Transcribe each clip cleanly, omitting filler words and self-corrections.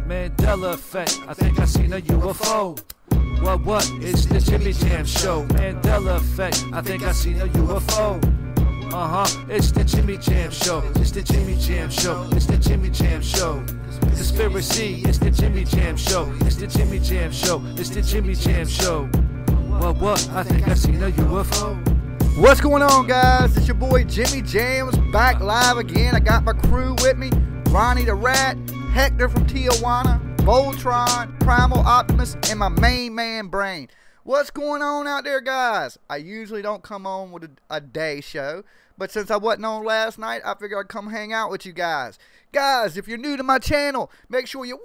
Mandela effect, I think I seen a UFO. What? It's the Jimmy Jam show. Mandela effect, I think I seen a UFO. It's the Jimmy Jam show. It's the Jimmy Jam show. It's the Jimmy Jam show. Conspiracy, it's the Jimmy Jam show. It's the Jimmy Jam show. It's the Jimmy Jam show. What? I think I seen a UFO. What's going on, guys? It's your boy Jimmy Jams back live again. I got my crew with me. Ronnie the Rat, Hector from Tijuana, Voltron, Primal Optimus, and my main man Brain. What's going on out there, guys? I usually don't come on with a day show, but since I wasn't on last night, I figured I'd come hang out with you guys. Guys, if you're new to my channel, make sure you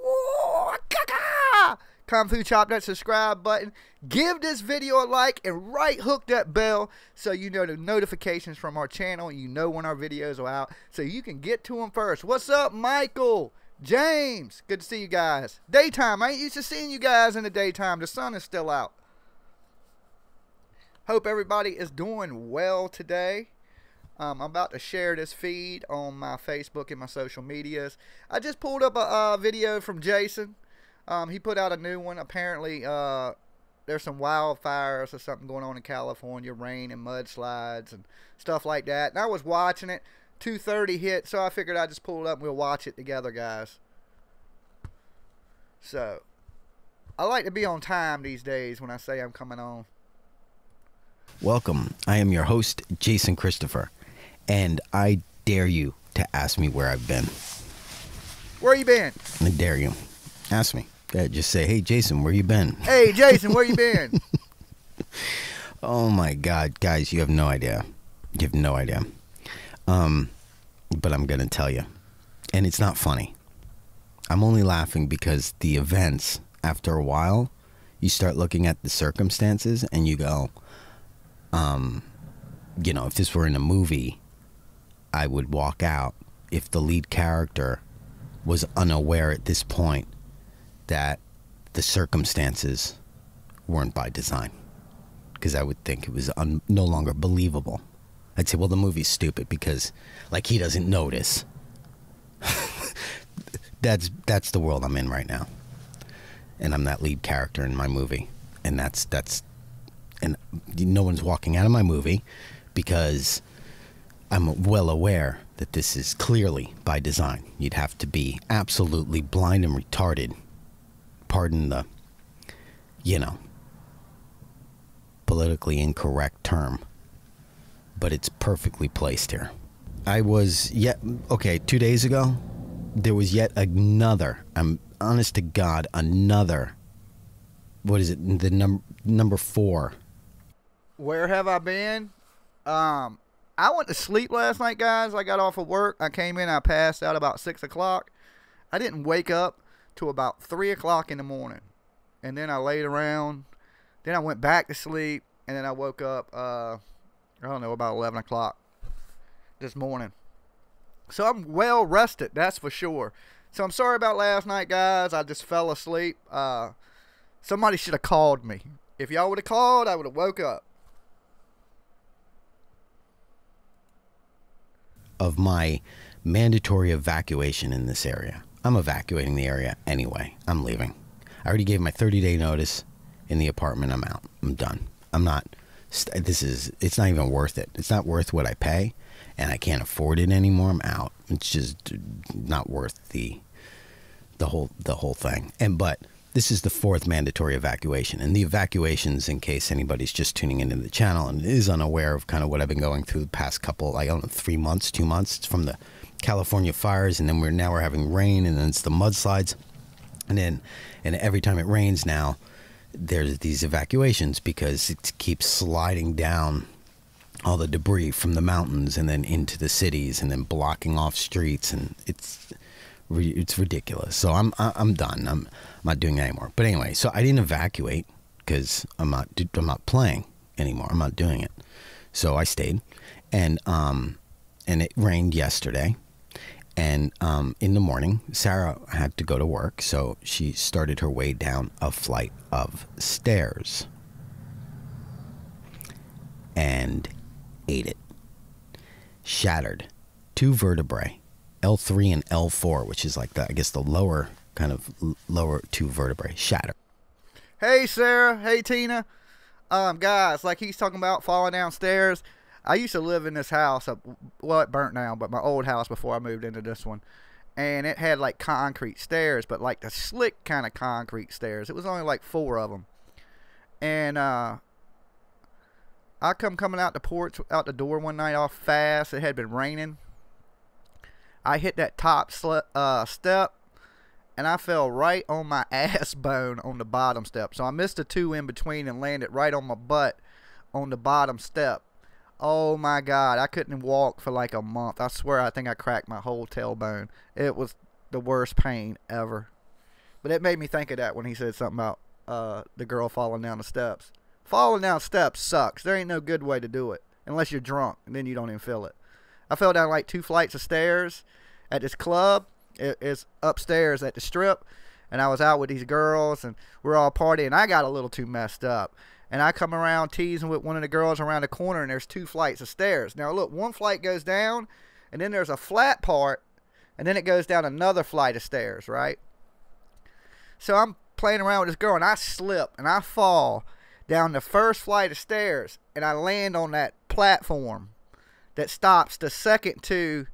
Kung Fu chop that subscribe button, give this video a like, and right hook that bell so you know the notifications from our channel and you know when our videos are out so you can get to them first. What's up, Michael? James, good to see you guys. Daytime, I ain't used to seeing you guys in the daytime. The sun is still out. Hope everybody is doing well today. I'm about to share this feed on my Facebook and my social medias. I just pulled up a video from Jason. He put out a new one. Apparently, there's some wildfires or something going on in California, rain and mudslides and stuff like that. And I was watching it. 2:30 hit, so I figured I'd just pull it up and we'll watch it together, guys. So, I like to be on time these days when I say I'm coming on. Welcome. I am your host, Jason Christopher, and I dare you to ask me where I've been. Where you been? I dare you. Ask me. Just say, hey, Jason, where you been? Hey, Jason, where you been? Oh, my God. Guys, you have no idea. You have no idea. But I'm going to tell you. And it's not funny. I'm only laughing because the events, after a while, you start looking at the circumstances and you go, you know, if this were in a movie, I would walk out if the lead character was unaware at this point that the circumstances weren't by design. Because I would think it was no longer believable. I'd say, well, the movie's stupid because, like, he doesn't notice. That's the world I'm in right now. And I'm that lead character in my movie. And and no one's walking out of my movie because I'm well aware that this is clearly by design. You'd have to be absolutely blind and retarded. Pardon the, you know, politically incorrect term. But it's perfectly placed here. I was 2 days ago, there was yet another, I'm honest to God, another, what is it, the number 4. Where have I been? I went to sleep last night, guys. I got off of work. I came in, I passed out about 6 o'clock. I didn't wake up till about 3 o'clock in the morning. And then I laid around. Then I went back to sleep. And then I woke up, I don't know, about 11 o'clock this morning. So I'm well rested, that's for sure. So I'm sorry about last night, guys. I just fell asleep. Somebody should have called me. If y'all would have called, I would have woke up. Of my mandatory evacuation in this area. I'm evacuating the area anyway. I'm leaving. I already gave my 30-day notice in the apartment. I'm out. I'm done. I'm not... it's not even worth it. It's not worth what I pay, and I can't afford it anymore. I'm out. It's just not worth the whole thing. But this is the 4th mandatory evacuation, and the evacuations, in case anybody's just tuning into the channel and is unaware of kind of what I've been going through the past couple, I don't know, 3 months, 2 months. It's from the California fires, and then we're having rain, and then it's the mudslides, and every time it rains now, there's these evacuations because it keeps sliding down all the debris from the mountains and then into the cities and then blocking off streets, and it's ridiculous. So I'm done. I'm not doing that anymore. But anyway, so I didn't evacuate because I'm not playing anymore. I'm not doing it. So I stayed, and it rained yesterday. And in the morning, Sarah had to go to work, so she started her way down a flight of stairs and ate it. Shattered 2 vertebrae, L3 and L4, which is like I guess the lower kind of lower two vertebrae shattered. Hey, Sarah. Hey, Tina. Guys, like he's talking about falling downstairs. I used to live in this house. Well, it burnt down, but my old house before I moved into this one. And it had like concrete stairs, but like the slick kind of concrete stairs. It was only like 4 of them. And I coming out the porch, out the door one night off fast. It had been raining. I hit that top step, and I fell right on my ass bone on the bottom step. So I missed the 2 in between and landed right on my butt on the bottom step. Oh my God, I couldn't walk for like a month. I swear, I think I cracked my whole tailbone. It was the worst pain ever. But it made me think of that when he said something about the girl falling down the steps. Falling down steps sucks. There ain't no good way to do it unless you're drunk, and then you don't even feel it. I fell down like 2 flights of stairs at this club. It's upstairs at the Strip, and I was out with these girls, and we're all partying. I got a little too messed up, and I come around teasing with one of the girls around the corner, and there's 2 flights of stairs. Now look, one flight goes down, and then there's a flat part, and then it goes down another flight of stairs, right? So I'm playing around with this girl, and I slip, and I fall down the first flight of stairs, and I land on that platform that stops the second 2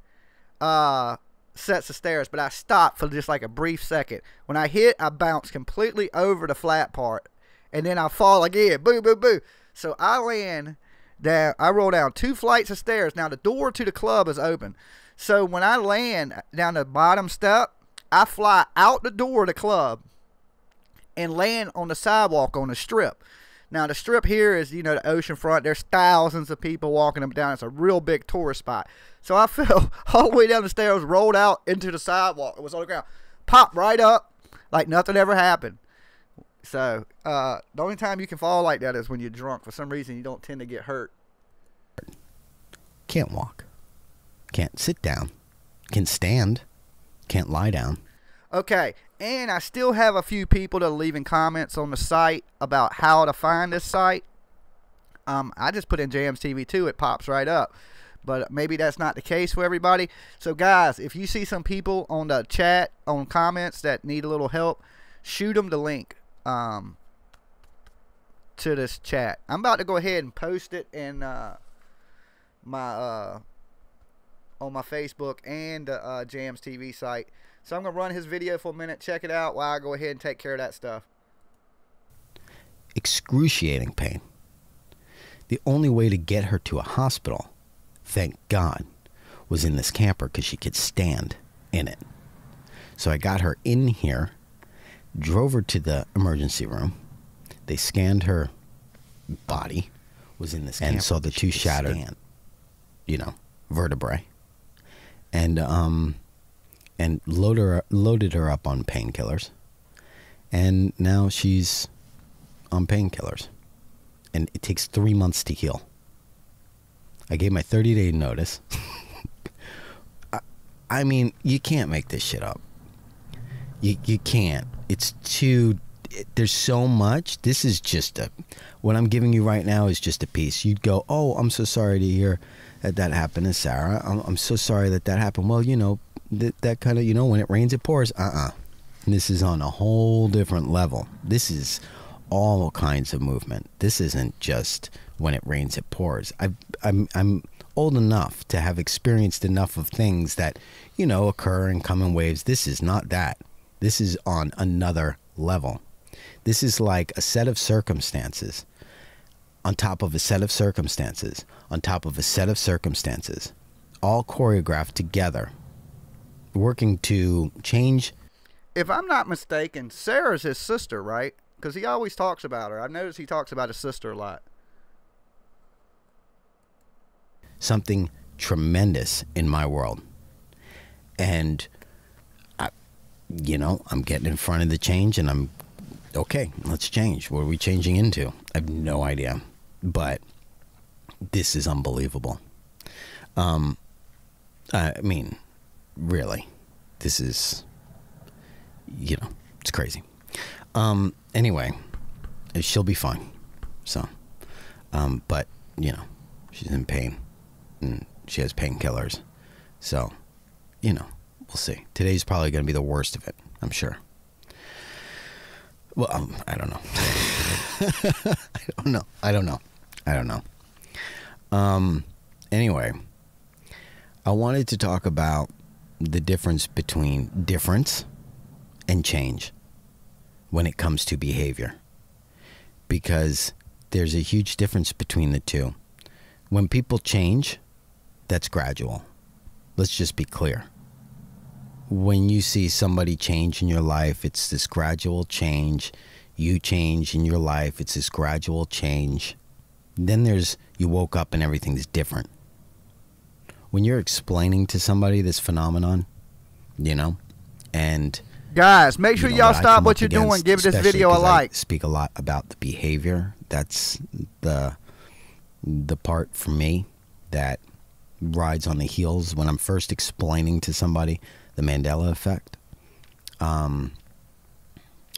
sets of stairs, but I stopped for just like a brief second. When I hit, I bounce completely over the flat part, and then I fall again. Boo, boo, boo. So I land down, I roll down 2 flights of stairs. Now the door to the club is open. So when I land down the bottom step, I fly out the door of the club and land on the sidewalk on the Strip. Now, the Strip here is, you know, the ocean front. There's thousands of people walking up and down. It's a real big tourist spot. So I fell all the way down the stairs, rolled out into the sidewalk. It was on the ground. Popped right up like nothing ever happened. So the only time you can fall like that is when you're drunk. For some reason, you don't tend to get hurt. Can't walk. Can't sit down. Can stand. Can't lie down. Okay, and I still have a few people that are leaving comments on the site about how to find this site. I just put in Jams TV 2, it pops right up. But maybe that's not the case for everybody. So guys, if you see some people on the chat, on comments that need a little help, shoot them the link to this chat. I'm about to go ahead and post it in my on my Facebook and Jams TV site. So I'm going to run his video for a minute, check it out while I go ahead and take care of that stuff. Excruciating pain. The only way to get her to a hospital, thank God, was in this camper because she could stand in it. So I got her in here, drove her to the emergency room. They scanned her body, was in this camper, and saw the 2 shattered, you know, vertebrae. And loaded her up on painkillers, and now she's on painkillers, and it takes 3 months to heal. I gave my 30-day notice. I mean, you can't make this shit up. You can't. It's too. There's so much. This is just what I'm giving you right now is just a piece. You'd go, oh, I'm so sorry to hear that happened to Sarah. I'm so sorry that happened. Well, you know. That kind of, you know, when it rains, it pours. This is on a whole different level. This is all kinds of movement. This isn't just when it rains, it pours. I'm old enough to have experienced enough of things that, you know, occur and come in waves. This is not that. This is on another level. This is like a set of circumstances on top of a set of circumstances on top of a set of circumstances, all choreographed together, working to change. If I'm not mistaken, Sarah's his sister, right? Because he always talks about her. I've noticed he talks about his sister a lot. Something tremendous in my world. And, you know, I'm getting in front of the change, and I'm, okay, let's change. What are we changing into? I have no idea. But this is unbelievable. I mean, really, this is, you know, it's crazy. Anyway, she'll be fine. So, but, you know, she's in pain, and she has painkillers. So, you know, we'll see. Today's probably going to be the worst of it, I'm sure. Well, I don't know. I don't know. Anyway, I wanted to talk about the difference between difference and change when it comes to behavior, because there's a huge difference between the two. When people change, that's gradual. Let's just be clear. When you see somebody change in your life, it's this gradual change. You change in your life, it's this gradual change. Then there's, you woke up and everything's different. When you're explaining to somebody this phenomenon, you know, and guys, make sure y'all stop what you're doing. Give this video a like. I speak a lot about the behavior. That's the part for me that rides on the heels when I'm first explaining to somebody the Mandela effect.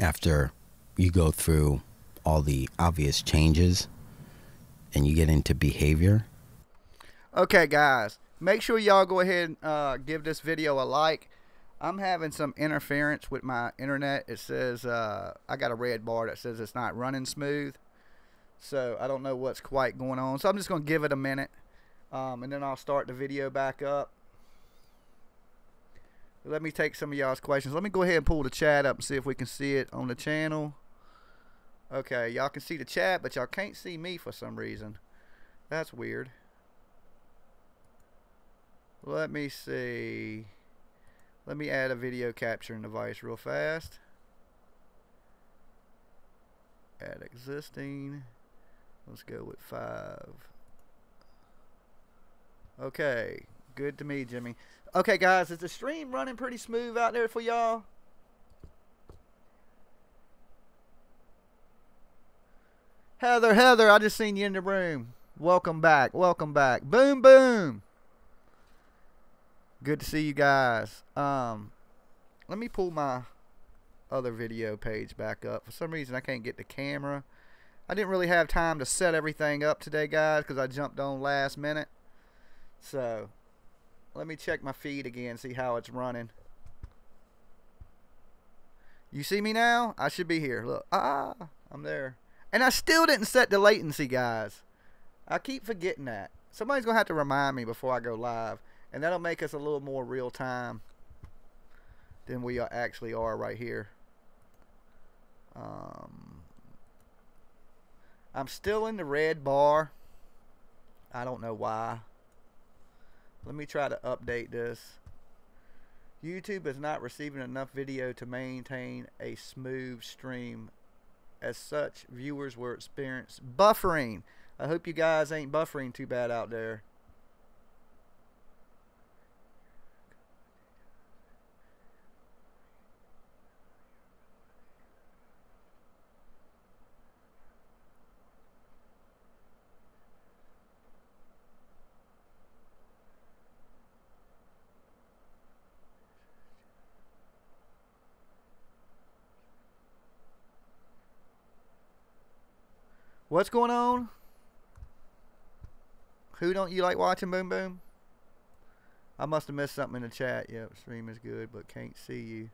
After you go through all the obvious changes and you get into behavior. Okay, guys, make sure y'all go ahead and give this video a like. I'm having some interference with my internet. It says I got a red bar that says it's not running smooth. So I don't know what's quite going on. So I'm just going to give it a minute. And then I'll start the video back up. Let me take some of y'all's questions. Let me go ahead and pull the chat up and see if we can see it on the channel. Okay, y'all can see the chat, but y'all can't see me for some reason. That's weird. Let me see. Let me add a video capturing device real fast. Add existing. Let's go with 5. Okay, good to me, Jimmy. Okay, guys, is the stream running pretty smooth out there for y'all? Heather, I just seen you in the room. Welcome back, welcome back. Boom, boom. Good to see you guys. Let me pull my other video page back up. For some reason, I can't get the camera. I didn't really have time to set everything up today, guys, because I jumped on last minute. So, let me check my feed again, see how it's running. You see me now? I should be here. Look. I'm there. And I still didn't set the latency, guys. I keep forgetting that. Somebody's going to have to remind me before I go live. And that'll make us a little more real time than we actually are right here. I'm still in the red bar. I don't know why. Let me try to update this. YouTube is not receiving enough video to maintain a smooth stream. As such, viewers will experience buffering. I hope you guys ain't buffering too bad out there. What's going on? Who don't you like watching, Boom Boom? I must have missed something in the chat. Yep, stream is good, but can't see you.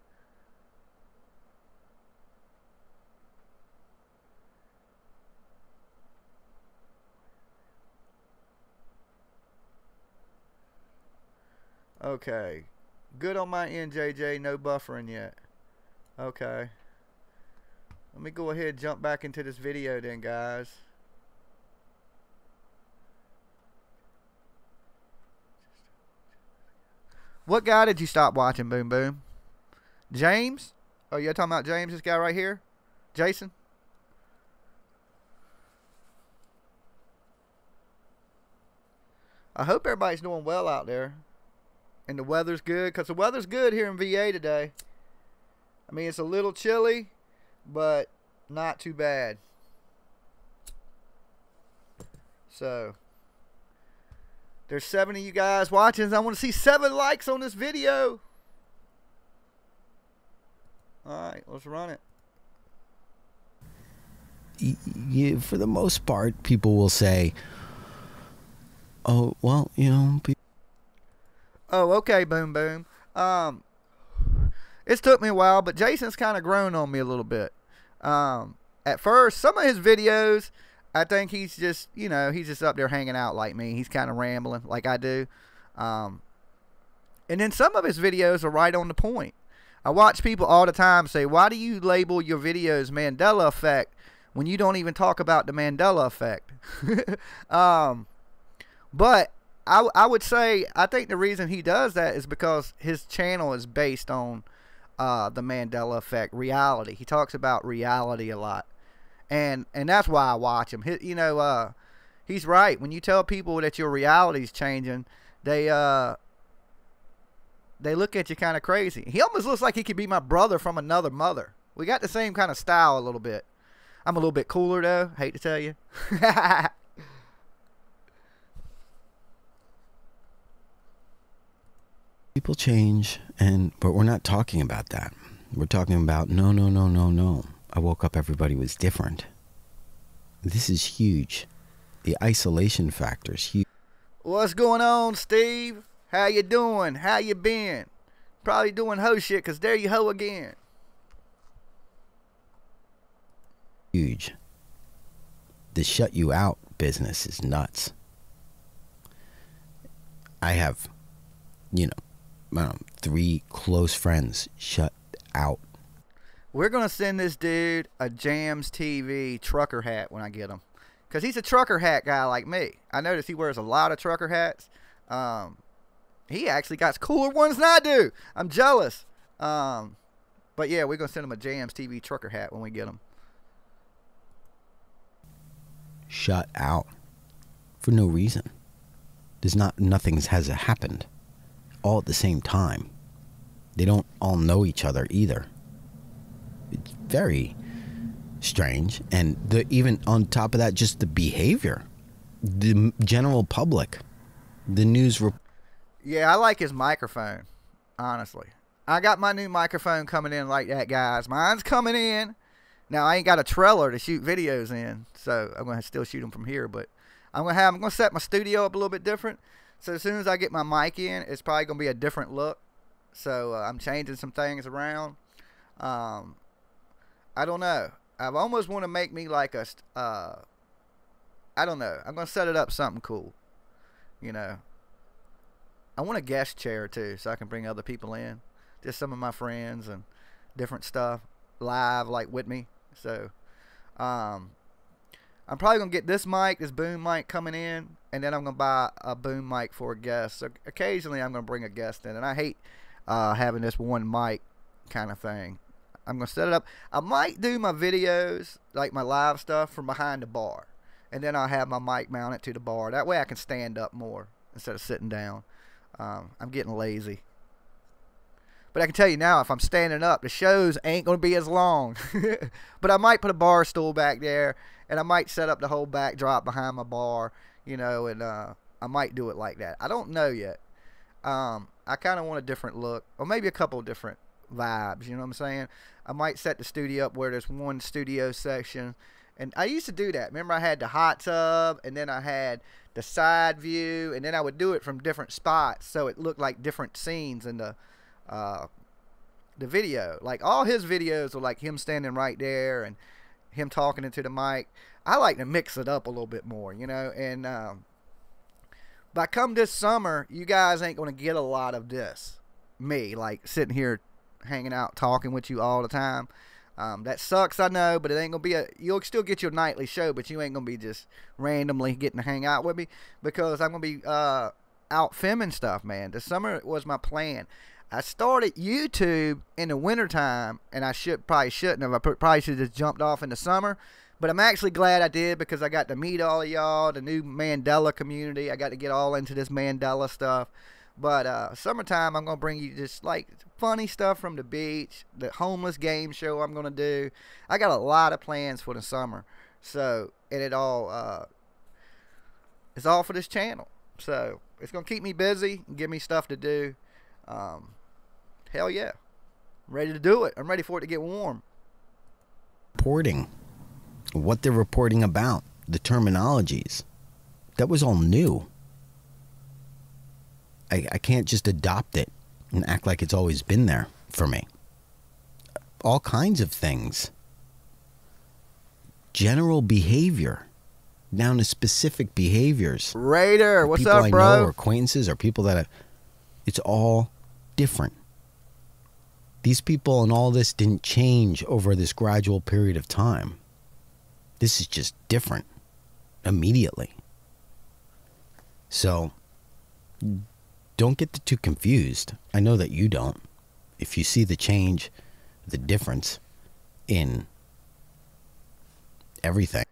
Okay. Good on my end, JJ. No buffering yet. Okay. Let me go ahead and jump back into this video then, guys. What guy did you stop watching, Boom Boom? James? Oh, you're talking about James, this guy right here? Jason? I hope everybody's doing well out there. And the weather's good, because the weather's good here in VA today. I mean, it's a little chilly, but not too bad. So, there's 7 of you guys watching. I want to see 7 likes on this video. Alright, let's run it. For the most part, people will say, oh, well, you know. Oh, okay, Boom Boom. It's took me a while, but Jason's kind of grown on me a little bit. At first, some of his videos, I think he's just, he's just up there hanging out like me. He's kind of rambling like I do. And then some of his videos are right on the point. I watch people all the time say, why do you label your videos Mandela effect when you don't even talk about the Mandela effect? But I would say, I think the reason he does that is because his channel is based on the Mandela effect, reality. He talks about reality a lot. And that's why I watch him. He's right. When you tell people that your reality's changing, they look at you kind of crazy. He almost looks like he could be my brother from another mother. We got the same kind of style a little bit. I'm a little bit cooler though. Hate to tell you. People change, but we're not talking about that. We're talking about no. I woke up, everybody was different. This is huge. The isolation factor is huge. What's going on, Steve? How you doing? How you been? Probably doing hoe shit, because there you hoe again. Huge. The shut you out business is nuts. I have, 3 close friends shut out. We're going to send this dude a Jams TV trucker hat when I get him. Because he's a trucker hat guy like me. I notice he wears a lot of trucker hats. He actually got cooler ones than I do. I'm jealous. But yeah, we're going to send him a Jams TV trucker hat when we get him. Shut out. For no reason. Nothing has happened. All at the same time. They don't all know each other either. It's very strange. And even on top of that, just the behavior. The general public. The news. Yeah, I like his microphone, honestly. I got my new microphone coming in like that, guys. Mine's coming in. Now, I ain't got a trailer to shoot videos in, so I'm going to still shoot them from here. But I'm going to set my studio up a little bit different. So as soon as I get my mic in, it's probably going to be a different look. So I'm changing some things around. I don't know. I almost want to make me like a, I don't know. I'm going to set it up something cool. I want a guest chair too, so I can bring other people in. Just some of my friends and different stuff live like with me. So I'm probably going to get this boom mic coming in, and then I'm going to buy a boom mic for a guest. So occasionally I'm going to bring a guest in, and I hate having this one mic kind of thing. I'm going to set it up. I might do my videos, like my live stuff, from behind the bar. And then I'll have my mic mounted to the bar. That way I can stand up more instead of sitting down. I'm getting lazy. But I can tell you now, if I'm standing up, the shows ain't going to be as long. But I might put a bar stool back there, and I might set up the whole backdrop behind my bar, and I might do it like that. I don't know yet. I kind of want a different look, or maybe a couple different vibes, you know what I'm saying? I might set the studio up where there's one studio section, and I used to do that. Remember, I had the hot tub, and then I had the side view, and then I would do it from different spots so it looked like different scenes in the video. Like all his videos are like him standing right there and him talking into the mic. I like to mix it up a little bit more, and by come this summer, you guys ain't going to get a lot of this. Me, like, sitting here hanging out, talking with you all the time. That sucks, I know, but it ain't going to be you'll still get your nightly show, but you ain't going to be just randomly getting to hang out with me, because I'm going to be out filming stuff, man. This summer was my plan. I started YouTube in the wintertime, and I probably shouldn't have. I probably should have just jumped off in the summer. But I'm actually glad I did, because I got to meet all of y'all, the new Mandela community. I got to get all into this Mandela stuff. But summertime, I'm going to bring you just like funny stuff from the beach, the homeless game show I'm going to do. I got a lot of plans for the summer. So, and it's all for this channel. So, it's going to keep me busy and give me stuff to do. Hell yeah. I'm ready to do it. I'm ready for it to get warm. Reporting. What they're reporting about. The terminologies. That was all new. I can't just adopt it and act like it's always been there for me. All kinds of things general behavior down to specific behaviors. Raider, what's people up, I bro? know, or acquaintances, or people that it's all different. These people and all this didn't change over this gradual period of time. This is just different immediately. So don't get too confused. I know that you don't. If you see the change, the difference in everything.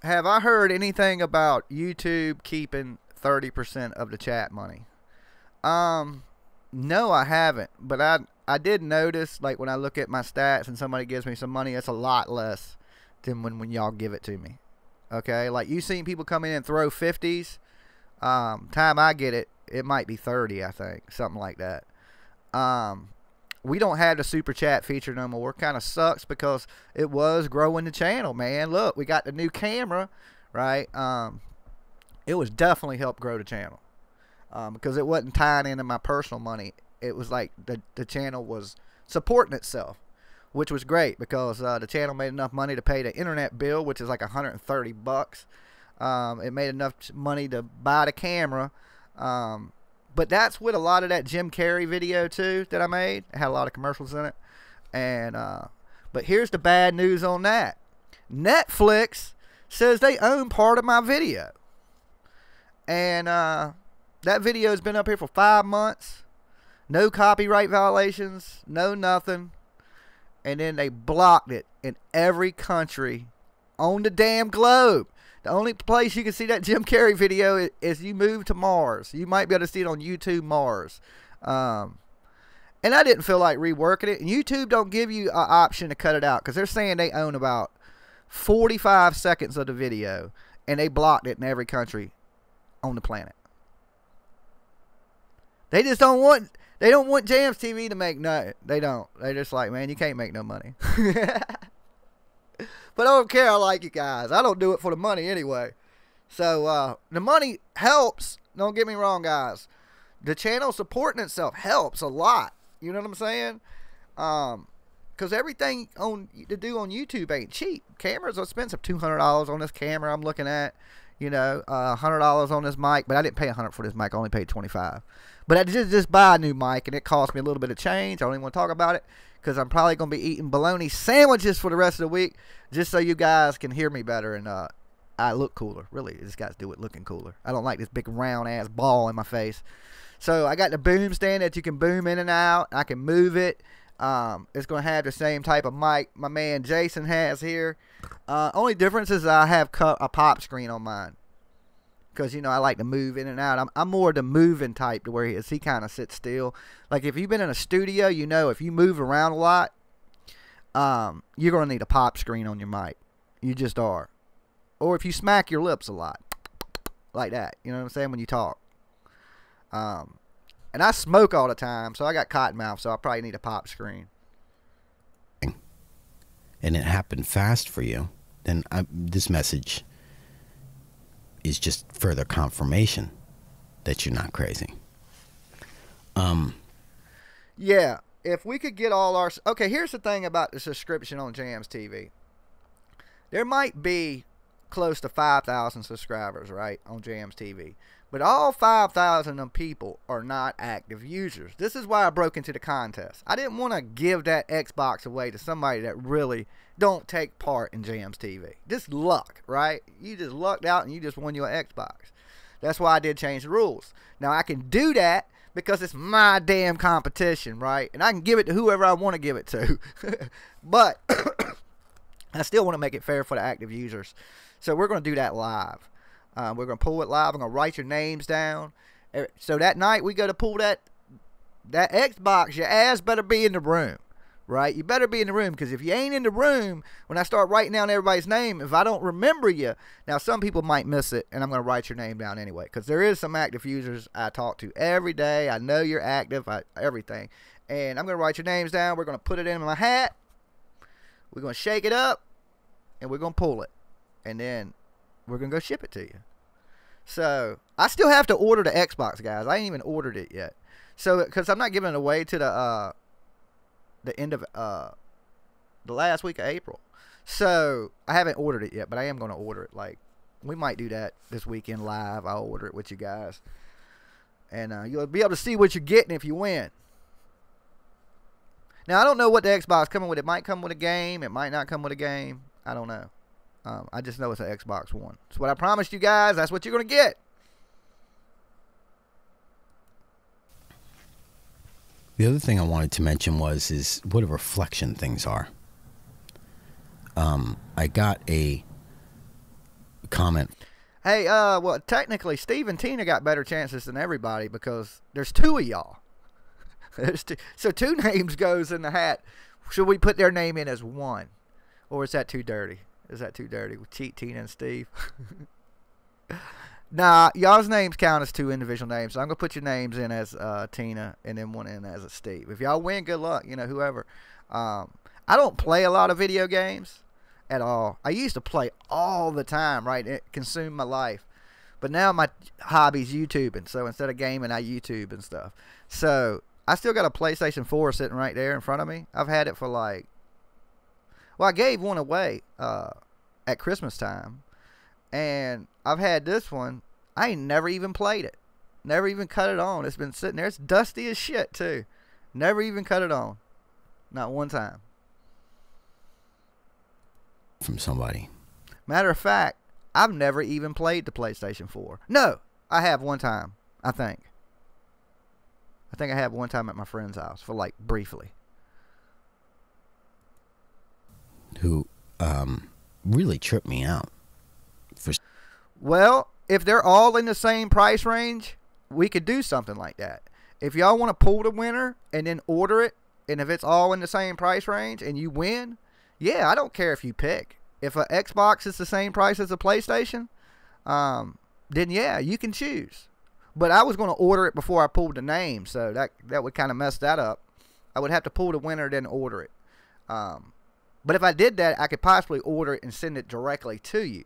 Have I heard anything about YouTube keeping 30% of the chat money? No, I haven't. But I did notice, like, when I look at my stats and somebody gives me some money, it's a lot less than when y'all give it to me. Okay? Like, you seen people come in and throw 50s. Time I get it, it might be 30, I think. Something like that. We don't have the super chat feature no more. Kind of sucks because it was growing the channel, man. Look, we got the new camera, right? It was definitely helped grow the channel because it wasn't tying into my personal money. It was like the channel was supporting itself, which was great because the channel made enough money to pay the internet bill, which is like $130. It made enough money to buy the camera. But that's with a lot of that Jim Carrey video too that I made. It had a lot of commercials in it. And but here's the bad news on that. Netflix says they own part of my video. And that video's been up here for 5 months. No copyright violations, no nothing. And then they blocked it in every country on the damn globe. The only place you can see that Jim Carrey video is you move to Mars. You might be able to see it on YouTube Mars. And I didn't feel like reworking it. And YouTube don't give you an option to cut it out because they're saying they own about 45 seconds of the video. And they blocked it in every country on the planet. They just don't want... They don't want Jams TV to make nothing. They don't. They just like, man, you can't make no money. But I don't care. I like you guys. I don't do it for the money anyway. So the money helps. Don't get me wrong, guys. The channel supporting itself helps a lot. You know what I'm saying? Because everything to do on YouTube ain't cheap. Cameras are expensive. $200 on this camera I'm looking at. You know, $100 on this mic. But I didn't pay $100 for this mic. I only paid $25. But I just buy a new mic, and it cost me a little bit of change. I don't even want to talk about it because I'm probably going to be eating bologna sandwiches for the rest of the week just so you guys can hear me better and I look cooler. Really, this guy's do it looking cooler. I don't like this big round-ass ball in my face. So I got the boom stand that you can boom in and out. I can move it. It's going to have the same type of mic my man Jason has here. Only difference is I have a pop screen on mine. Because, you know, I like to move in and out. I'm more the moving type to where he kind of sits still. Like, if you've been in a studio, you know, if you move around a lot, you're going to need a pop screen on your mic. You just are. Or if you smack your lips a lot. Like that. You know what I'm saying? When you talk. And I smoke all the time, so I got cotton mouth, so I probably need a pop screen. And it happened fast for you, then this message is just further confirmation that you're not crazy. Yeah, if we could get all our... Okay, here's the thing about the subscription on Jams TV. There might be close to 5,000 subscribers, right, on Jams TV. But all 5,000 of them people are not active users. This is why I broke into the contest. I didn't want to give that Xbox away to somebody that really don't take part in Jams TV. Just luck, right? You just lucked out and you just won your Xbox. That's why I did change the rules. Now, I can do that because it's my damn competition, right? And I can give it to whoever I want to give it to. But I still want to make it fair for the active users. So we're going to do that live. We're going to pull it live. I'm going to write your names down. So that night we go to pull that Xbox, your ass better be in the room, right? You better be in the room, because if you ain't in the room, when I start writing down everybody's name, if I don't remember you, now some people might miss it, and I'm going to write your name down anyway, because there is some active users I talk to every day. I know you're active, everything. And I'm going to write your names down. We're going to put it in my hat. We're going to shake it up, and we're going to pull it. And then we're going to go ship it to you. So, I still have to order the Xbox, guys. I ain't even ordered it yet. So, because I'm not giving it away to the end of the last week of April. So, I haven't ordered it yet, but I am going to order it. Like, we might do that this weekend live. I'll order it with you guys. And you'll be able to see what you're getting if you win. Now, I don't know what the Xbox coming with. It might come with a game. It might not come with a game. I don't know. I just know it's an Xbox One. It's what I promised you guys. That's what you're going to get. The other thing I wanted to mention is what a reflection things are. I got a comment. Hey, well, technically, Steve and Tina got better chances than everybody because there's 2 of y'all. So 2 names goes in the hat. Should we put their name in as 1? Or is that too dirty? Is that too dirty? We cheat Tina and Steve. Nah, y'all's names count as 2 individual names. So I'm going to put your names in as Tina and then one in as a Steve. If y'all win, good luck. You know, whoever. I don't play a lot of video games at all. I used to play all the time, right? It consumed my life. But now my hobby's YouTubing. So instead of gaming, I YouTube and stuff. So I still got a PlayStation 4 sitting right there in front of me. I've had it for like... Well, I gave one away at Christmas time. And I've had this one. I ain't never even played it. Never even cut it on. It's been sitting there. It's dusty as shit, too. Never even cut it on. Not one time. From somebody. Matter of fact, I've never even played the PlayStation 4. No, I have one time, I think. I think I have one time at my friend's house for like briefly. Who really tripped me out. Well, if they're all in the same price range, we could do something like that. If y'all want to pull the winner and then order it, and if it's all in the same price range and you win, yeah, I don't care if you pick. If an Xbox is the same price as a PlayStation, then yeah, you can choose. But I was going to order it before I pulled the name, so that would kind of mess that up. I would have to pull the winner, then order it. But if I did that, I could possibly order it and send it directly to you.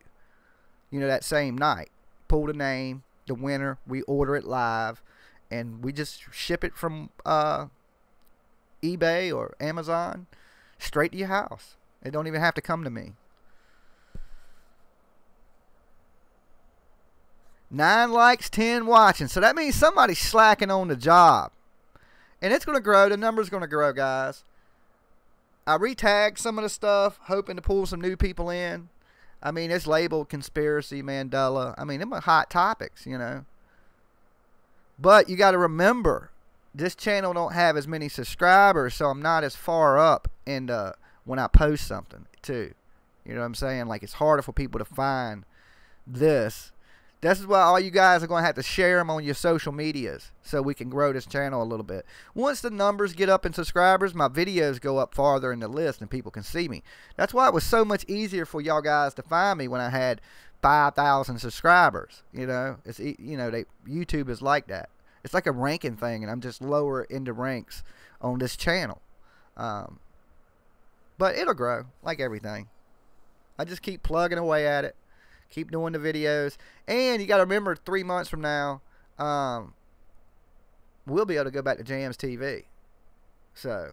You know, that same night. Pull the name, the winner, we order it live, and we just ship it from eBay or Amazon straight to your house. It don't even have to come to me. 9 likes, 10 watching. So that means somebody's slacking on the job. And it's going to grow. The number's going to grow, guys. I re-tagged some of the stuff, hoping to pull some new people in. I mean, it's labeled conspiracy, Mandela. I mean, them are hot topics, you know. But you got to remember, this channel don't have as many subscribers, so I'm not as far up in when I post something, too. You know what I'm saying? Like, it's harder for people to find this. This is why all you guys are going to have to share them on your social medias so we can grow this channel a little bit. Once the numbers get up in subscribers, my videos go up farther in the list and people can see me. That's why it was so much easier for y'all guys to find me when I had 5,000 subscribers. You know, it's, you know, YouTube is like that. It's like a ranking thing, and I'm just lower in the ranks on this channel. But it'll grow like everything. I just keep plugging away at it. Keep doing the videos. And you got to remember, 3 months from now, we'll be able to go back to Jams TV. So,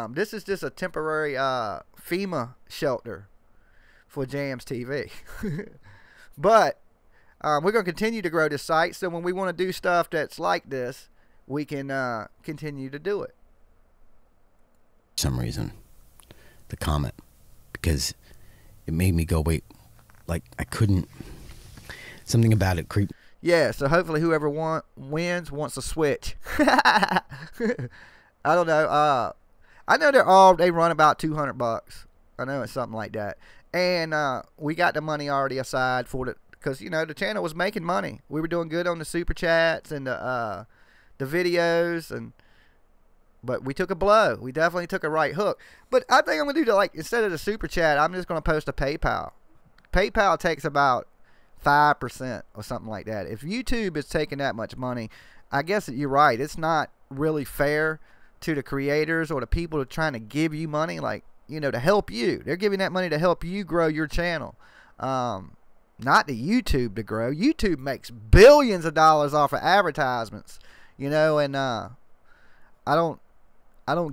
this is just a temporary FEMA shelter for Jams TV. But we're going to continue to grow this site. So when we want to do stuff that's like this, we can continue to do it. For some reason, the comment. Because it made me go, wait. Like, I couldn't... Something about it creeped. Yeah, so hopefully whoever wins wants to switch. I don't know. I know they run about $200. I know it's something like that. And we got the money already aside for it. Because, you know, the channel was making money. We were doing good on the super chats and the videos. But we took a blow. We definitely took a right hook. But I think I'm going to do, like, instead of the super chat, I'm just going to post a PayPal. PayPal takes about 5% or something like that. If YouTube is taking that much money, I guess you're right. It's not really fair to the creators or the people who are trying to give you money, like, you know, to help you. They're giving that money to help you grow your channel. Not to YouTube to grow. YouTube makes billions of dollars off of advertisements. you know, and I don't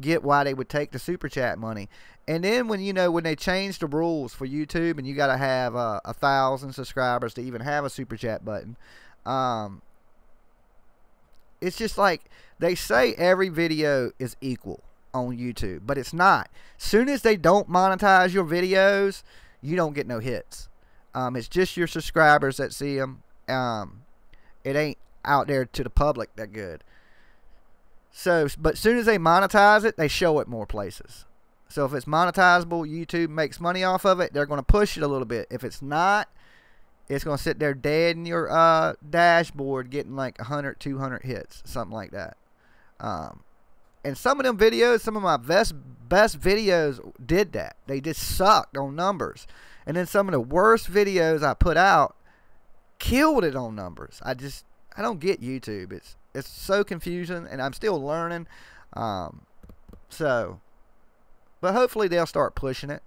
get why they would take the super chat money. And then when when they changed the rules for YouTube and you got to have 1,000 subscribers to even have a super chat button, it's just like they say every video is equal on YouTube, but it's not. Soon as they don't monetize your videos, you don't get no hits. It's just your subscribers that see them. It ain't out there to the public that good. So, but soon as they monetize it, they show it more places. So if it's monetizable, YouTube makes money off of it. They're going to push it a little bit. If it's not, it's going to sit there dead in your dashboard getting like 100, 200 hits, something like that. And some of them videos, some of my best videos did that. They just sucked on numbers. And then some of the worst videos I put out killed it on numbers. I don't get YouTube. It's so confusing, and I'm still learning. But hopefully they'll start pushing it.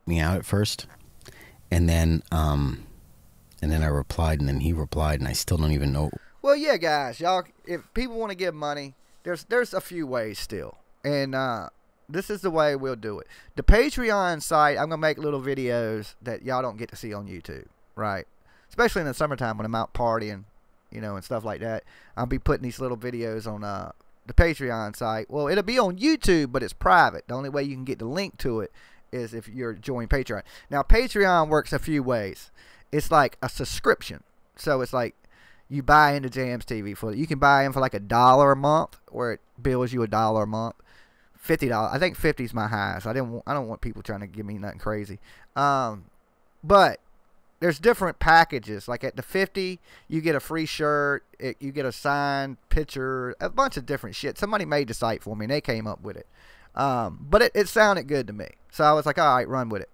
Me out at first, and then I replied, and then he replied, and I still don't even know. Well, yeah, guys, y'all. If people want to give money, there's a few ways still, and this is the way we'll do it. The Patreon site, I'm gonna make little videos that y'all don't get to see on YouTube, right? Especially in the summertime when I'm out partying, and stuff like that. I'll be putting these little videos on the Patreon site. Well, it'll be on YouTube, but it's private. The only way you can get the link to it is if you're joining Patreon. Now, Patreon works a few ways. It's like a subscription. So it's like you buy into Jams TV you can buy in for like $1 a month, where it bills you $1 a month. $50. I think 50 is my highest. I don't want people trying to give me nothing crazy. But there's different packages. Like at the 50, you get a free shirt, you get a signed picture, a bunch of different shit. Somebody made the site for me, and they came up with it. But it sounded good to me, so I was like, all right, run with it.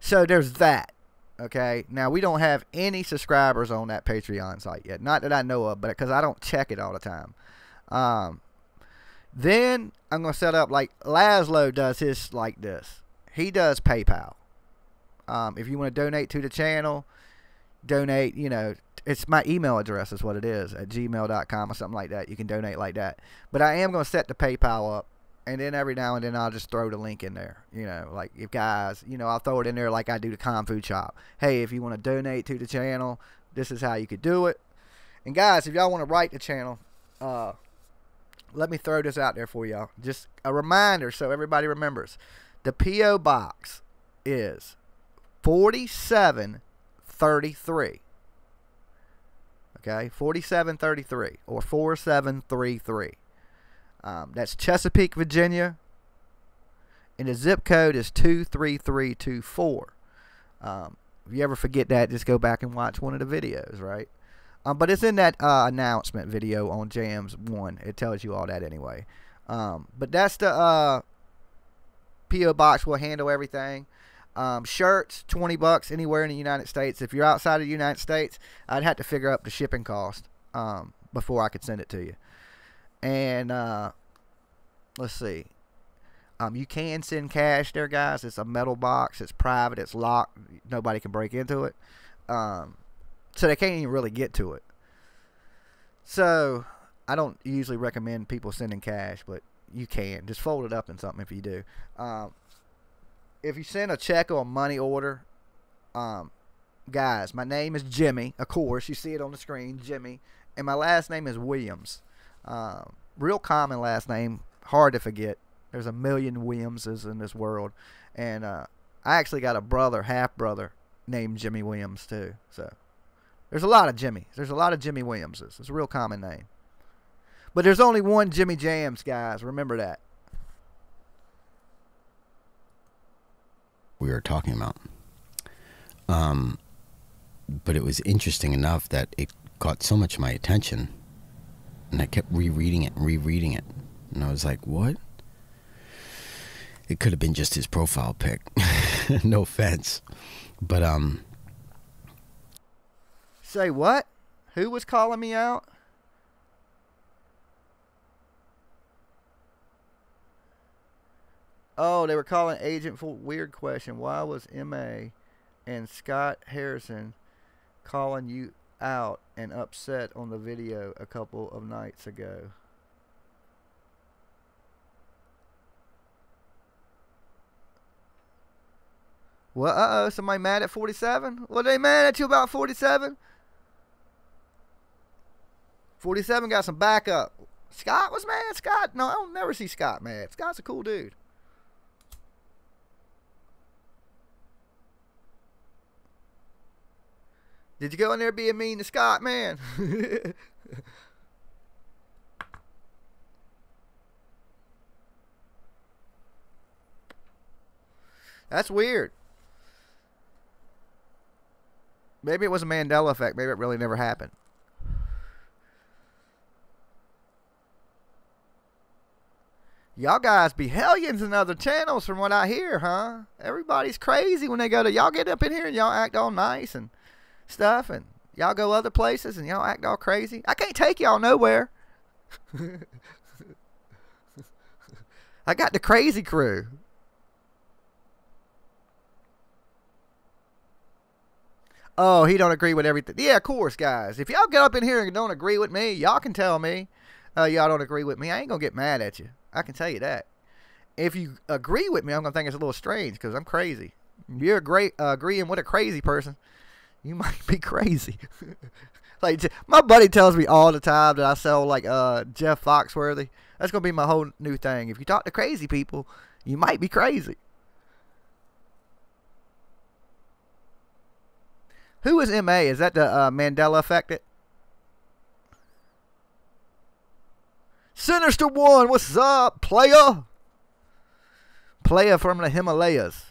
So there's that. Okay, now we don't have any subscribers on that Patreon site yet, not that I know of, but because I don't check it all the time. Then I'm gonna set up like Laszlo does his like this. He does PayPal. If you want to donate to the channel, donate. It's my email address is what it is, at gmail.com or something like that. You can donate like that. But I am going to set the PayPal up, and then every now and then I'll just throw the link in there. Like if guys, I'll throw it in there like I do the Kung Fu Chop. Hey, if you want to donate to the channel, this is how you could do it. And guys, if y'all want to write the channel, let me throw this out there for y'all. Just a reminder so everybody remembers. The P.O. Box is 4733. Okay, 4733 or 4733. That's Chesapeake, Virginia, and the zip code is 23324. If you ever forget that, just go back and watch one of the videos, right? But it's in that announcement video on Jams 1. It tells you all that anyway. But that's the P.O. Box. Will handle everything. Shirts, $20 anywhere in the United States. If you're outside of the United States, I'd have to figure up the shipping cost before I could send it to you. And let's see. You can send cash there, guys. It's a metal box. It's private. It's locked. Nobody can break into it. So they can't even really get to it. So I don't usually recommend people sending cash, but you can. Just fold it up in something if you do. If you send a check or a money order, guys, my name is Jimmy. Of course, you see it on the screen, Jimmy. And my last name is Williams. Real common last name, hard to forget. There's a million Williamses in this world. And I actually got a brother, half-brother, named Jimmy Williams, too. So there's a lot of Jimmys. There's a lot of Jimmy Williamses. It's a real common name. But there's only one Jimmy Jams, guys. Remember that. We were talking about. But it was interesting enough that it caught so much of my attention, and I kept rereading it, and I was like, what? It could have been just his profile pic. No offense. But say what? Who was calling me out? Oh, they were calling agent for weird question. Why was MA and Scott Harrison calling you out and upset on the video a couple of nights ago. Well, uh-oh, somebody mad at 47? What, they mad at you about 47? 47 got some backup. Scott was mad? Scott? No, I don't never see Scott mad. Scott's a cool dude. Did you go in there being mean to Scott, man? That's weird. Maybe it was a Mandela effect. Maybe it really never happened. Y'all guys be hellions in other channels from what I hear, huh? Everybody's crazy when they go to... Y'all get up in here and y'all act all nice and stuff, and y'all go other places and y'all act all crazy. I can't take y'all nowhere. I got the crazy crew. Oh, he don't agree with everything. Yeah, of course, guys. If y'all get up in here and don't agree with me, y'all can tell me y'all don't agree with me. I ain't going to get mad at you. I can tell you that. If you agree with me, I'm going to think it's a little strange because I'm crazy. If you're agreeing with a crazy person, you might be crazy. Like, my buddy tells me all the time that I sell like Jeff Foxworthy. That's going to be my whole new thing. If you talk to crazy people, you might be crazy. Who is MA? Is that the Mandela effect? Sinister One, what's up, player? Player from the Himalayas.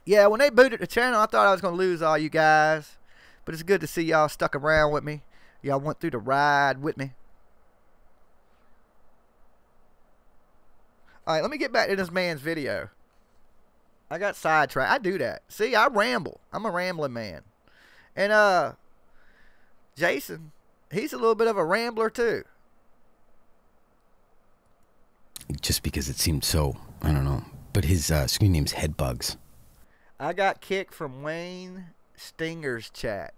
Yeah, when they booted the channel, I thought I was going to lose all you guys. But it's good to see y'all stuck around with me. Y'all went through the ride with me. Alright, let me get back to this man's video. I got sidetracked. I do that. See, I ramble. I'm a rambling man. And, Jason, he's a little bit of a rambler, too. Just because it seemed so, I don't know. But his screen name's Headbugs. I got kicked from Wayne Stinger's chat.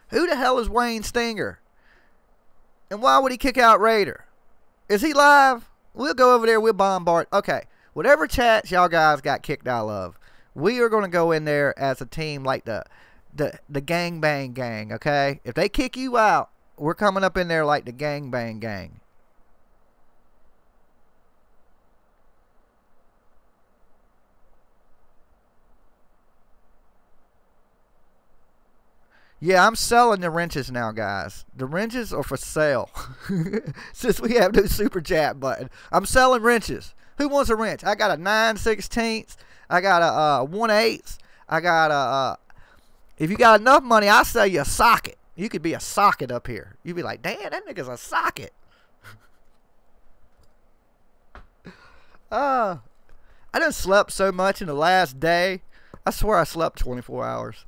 Who the hell is Wayne Stinger? And why would he kick out Raider? Is he live? We'll go over there. We'll bombard. Okay. Whatever chats y'all guys got kicked out of, we are going to go in there as a team like the gang bang gang, okay? If they kick you out, we're coming up in there like the gang bang gang. Yeah, I'm selling the wrenches now, guys. The wrenches are for sale. Since we have no super chat button. I'm selling wrenches. Who wants a wrench? I got a 9/16. I got a 1/8. I got a... if you got enough money, I'll sell you a socket. You could be a socket up here. You'd be like, damn, that nigga's a socket. I done slept so much in the last day. I swear I slept 24 hours.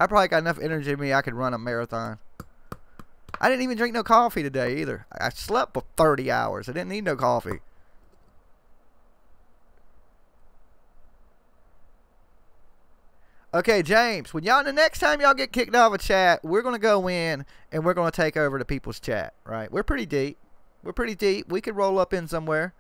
I probably got enough energy in me I could run a marathon. I didn't even drink no coffee today either. I slept for 30 hours. I didn't need no coffee. Okay, James, when y'all, the next time y'all get kicked out of a chat, we're going to go in and we're going to take over the people's chat, right? We're pretty deep. We're pretty deep. We could roll up in somewhere.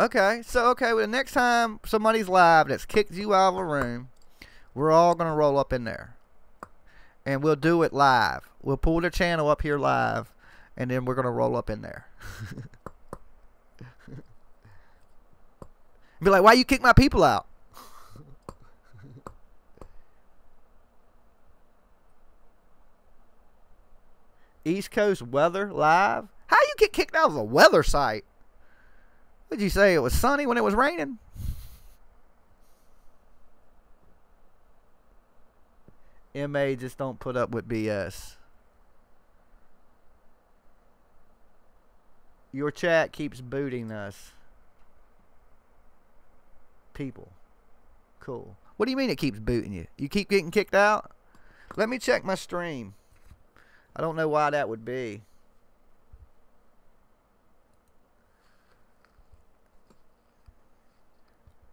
Okay, so well, the next time somebody's live that's kicked you out of a room, we're all going to roll up in there. And we'll do it live. We'll pull the channel up here live, and then we're going to roll up in there. Be like, why you kick my people out? East Coast weather live? How you get kicked out of a weather site? What'd you say? It was sunny when it was raining? MA just don't put up with BS. Your chat keeps booting us. people. Cool. What do you mean it keeps booting you? You keep getting kicked out? Let me check my stream. I don't know why that would be.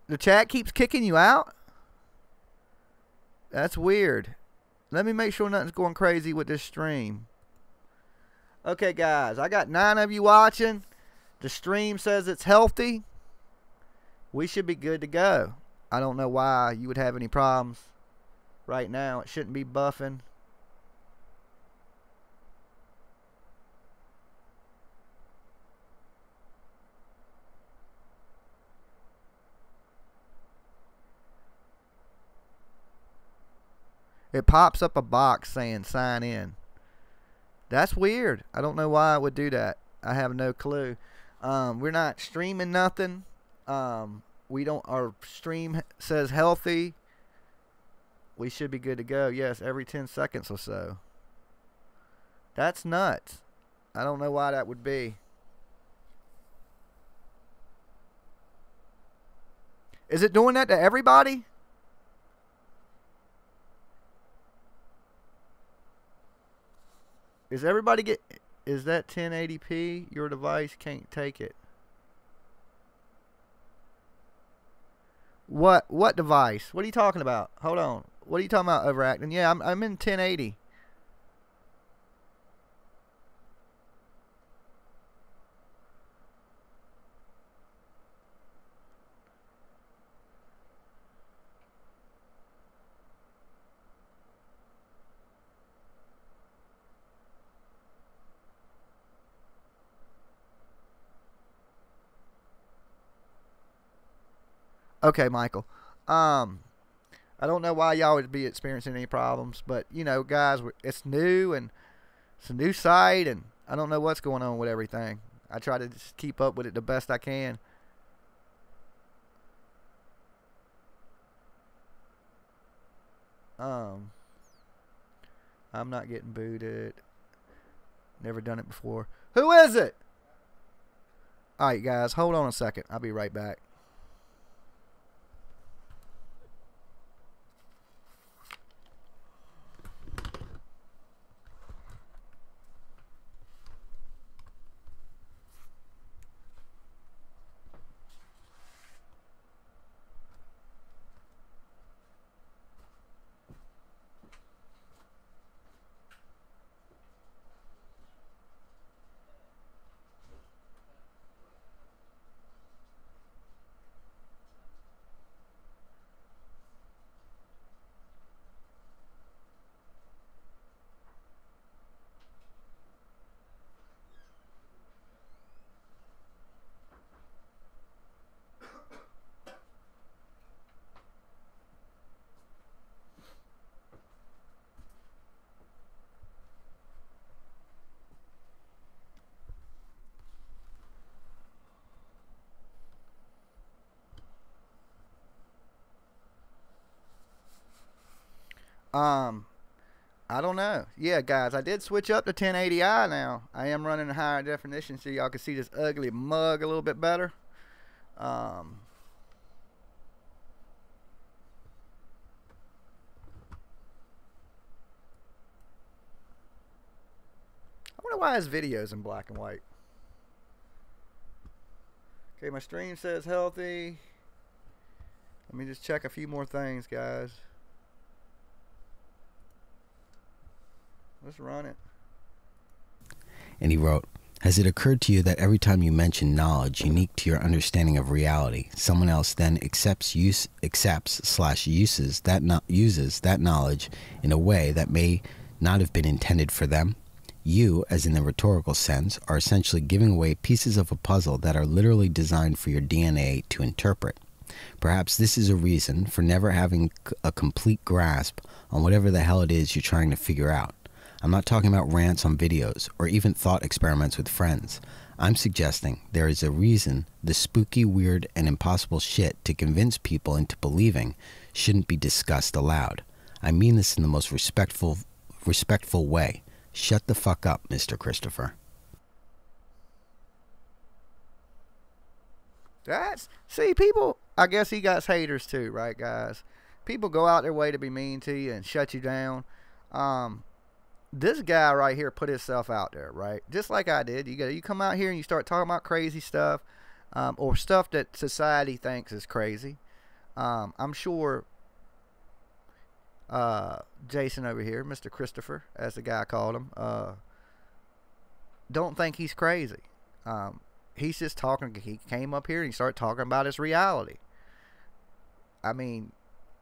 The chat keeps kicking you out? That's weird. Let me make sure nothing's going crazy with this stream. Okay, guys. I got 9 of you watching. The stream says it's healthy. We should be good to go. I don't know why you would have any problems right now. It shouldn't be buffing. It pops up a box saying sign in. That's weird. I don't know why it would do that. I have no clue. We're not streaming nothing. We don't. Our stream says healthy. We should be good to go. Yes, every 10 seconds or so. That's nuts. I don't know why that would be. Is it doing that to everybody? Is everybody get? Is that 1080p? Your device can't take it. What device? What are you talking about? Hold on. What are you talking about, overacting? Yeah, I'm in 1080. Okay, Michael. I don't know why y'all would be experiencing any problems, but you know, guys, it's new and it's a new site, and I don't know what's going on with everything. I try to just keep up with it the best I can. I'm not getting booted. Never done it before. Who is it? All right, guys, hold on a second. I'll be right back. I don't know. Yeah, guys, I did switch up to 1080i now. I am running a higher definition so y'all can see this ugly mug a little bit better. I wonder why his video's in black and white. Okay, my stream says healthy. Let me just check a few more things, guys. Let's run it. And he wrote, has it occurred to you that every time you mention knowledge unique to your understanding of reality, someone else then uses that knowledge in a way that may not have been intended for them? You, as in the rhetorical sense, are essentially giving away pieces of a puzzle that are literally designed for your DNA to interpret. Perhaps this is a reason for never having a complete grasp on whatever the hell it is you're trying to figure out. I'm not talking about rants on videos or even thought experiments with friends. I'm suggesting there is a reason the spooky, weird, and impossible shit to convince people into believing shouldn't be discussed aloud. I mean this in the most respectful way. Shut the fuck up, Mr. Christopher. See, people, I guess he got haters too, right, guys? People go out their way to be mean to you and shut you down. This guy right here put himself out there, right? Just like I did. You come out here and you start talking about crazy stuff, or stuff that society thinks is crazy. I'm sure Jason over here, Mr. Christopher, as the guy called him, don't think he's crazy. He's just talking. He came up here and he started talking about his reality. I mean,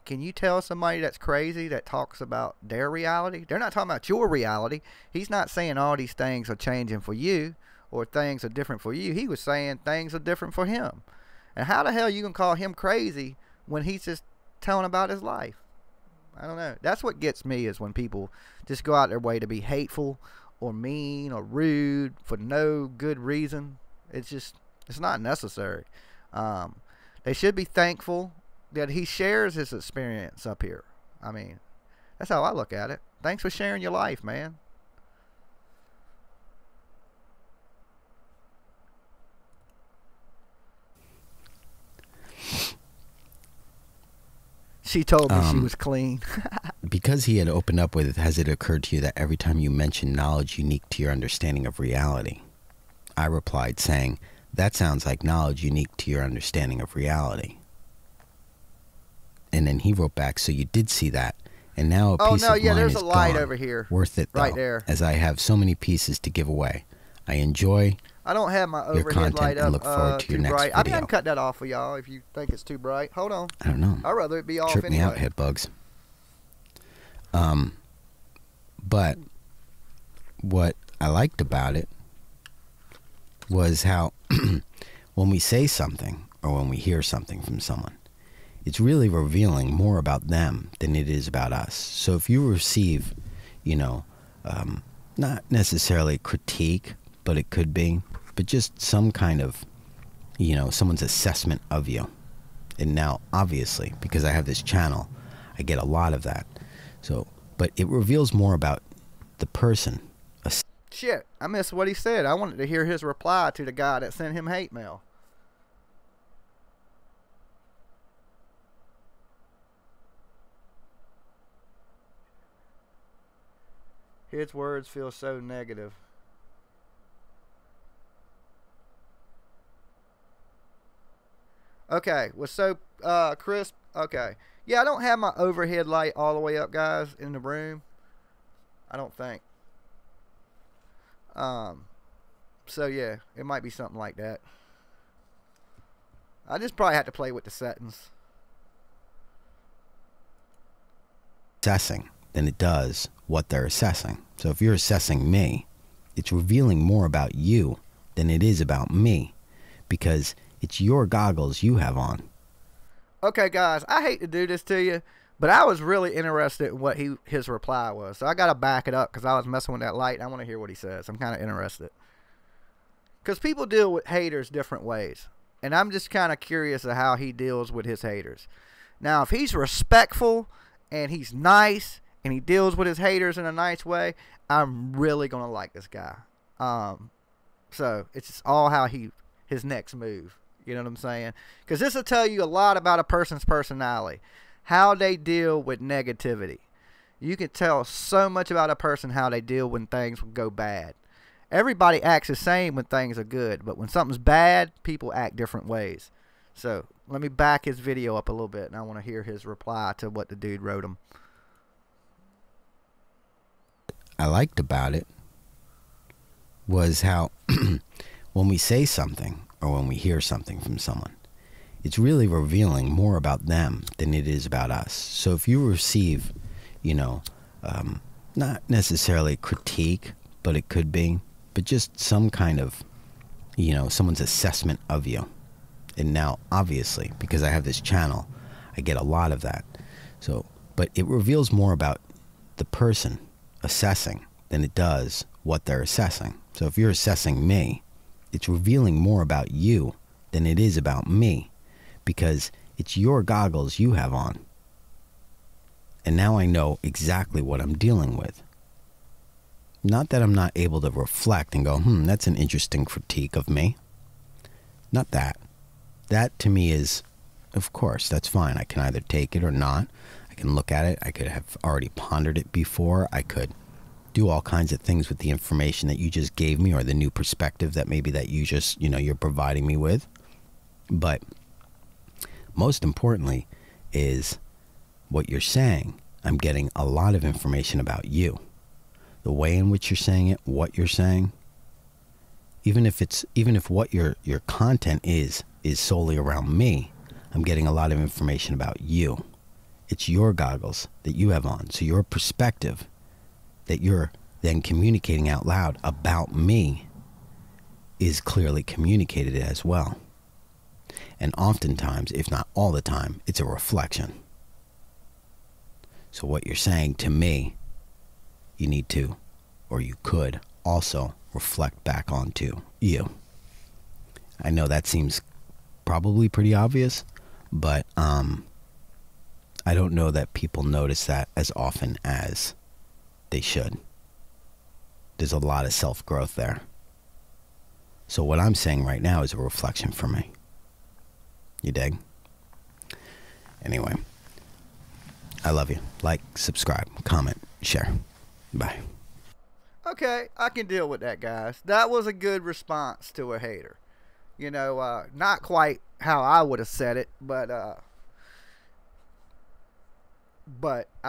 can you tell somebody that's crazy that talks about their reality? They're not talking about your reality. He's not saying all these things are changing for you or things are different for you. He was saying things are different for him. And how the hell you can call him crazy when he's just telling about his life? I don't know. That's what gets me, is when people just go out their way to be hateful or mean or rude for no good reason. It's not necessary. They should be thankful that he shares his experience up here. I mean, that's how I look at it. Thanks for sharing your life, man. She told me she was clean. Because he had opened up with, has it occurred to you that every time you mention knowledge unique to your understanding of reality? I replied saying, that sounds like knowledge unique to your understanding of reality. And then he wrote back, so you did see that. And now a piece of mine there's is a light gone. over here. Worth it, though, right there. as I have so many pieces to give away. I enjoy I don't have my your overhead content light up and look forward to your too next bright. I mean, I video. can cut that off for y'all if you think it's too bright. Hold on. I don't know. I'd rather it be off Trip anyway. me out, head bugs. But what I liked about it was how when we say something or when we hear something from someone, it's really revealing more about them than it is about us. So if you receive, not necessarily critique, but it could be, but just some kind of, someone's assessment of you. And now, obviously, because I have this channel, I get a lot of that. So, but it reveals more about the person. Shit, I missed what he said. I wanted to hear his reply to the guy that sent him hate mail. His words feel so negative. Okay, was so crisp. Okay. Yeah, I don't have my overhead light all the way up, guys, in the room. I don't think. So yeah, it might be something like that. I just probably have to play with the settings. Assessing than it does what they're assessing. So if you're assessing me, it's revealing more about you than it is about me, because it's your goggles you have on. Okay, guys, I hate to do this to you, but I was really interested in what his reply was. So I got to back it up because I was messing with that light. And I want to hear what he says. I'm kind of interested. Because people deal with haters different ways. And I'm just kind of curious of how he deals with his haters. Now, if he's respectful and he's nice and he deals with his haters in a nice way, I'm really going to like this guy. So it's just all how his next move. You know what I'm saying? Because this will tell you a lot about a person's personality. How they deal with negativity. You can tell so much about a person how they deal when things go bad. Everybody acts the same when things are good. But when something's bad, people act different ways. So let me back his video up a little bit. And I want to hear his reply to what the dude wrote him. I liked about it was how when we say something or when we hear something from someone, it's really revealing more about them than it is about us. So if you receive, not necessarily critique, but it could be, but just some kind of, someone's assessment of you. And now, obviously, because I have this channel, I get a lot of that. So, but it reveals more about the person assessing than it does what they're assessing. So if you're assessing me, it's revealing more about you than it is about me, because it's your goggles you have on. And now I know exactly what I'm dealing with. Not that I'm not able to reflect and go, that's an interesting critique of me. Not that. That to me is, of course, that's fine. I can either take it or not. I can look at it. I could have already pondered it before. I could do all kinds of things with the information that you just gave me, or the new perspective that maybe that you just, you're providing me with. But most importantly is what you're saying. I'm getting a lot of information about you. The way in which you're saying it, what you're saying, even if what your content is solely around me, I'm getting a lot of information about you. It's your goggles that you have on. So your perspective that you're then communicating out loud about me is clearly communicated as well. And oftentimes, if not all the time, it's a reflection. So what you're saying to me, you need to, or you could also reflect back onto you. I know that seems probably pretty obvious, but I don't know that people notice that as often as they should. There's a lot of self-growth there. So what I'm saying right now is a reflection for me. You dig? Anyway, I love you. Like, subscribe, comment, share. Bye. Okay, I can deal with that, guys. That was a good response to a hater. Not quite how I would have said it, but I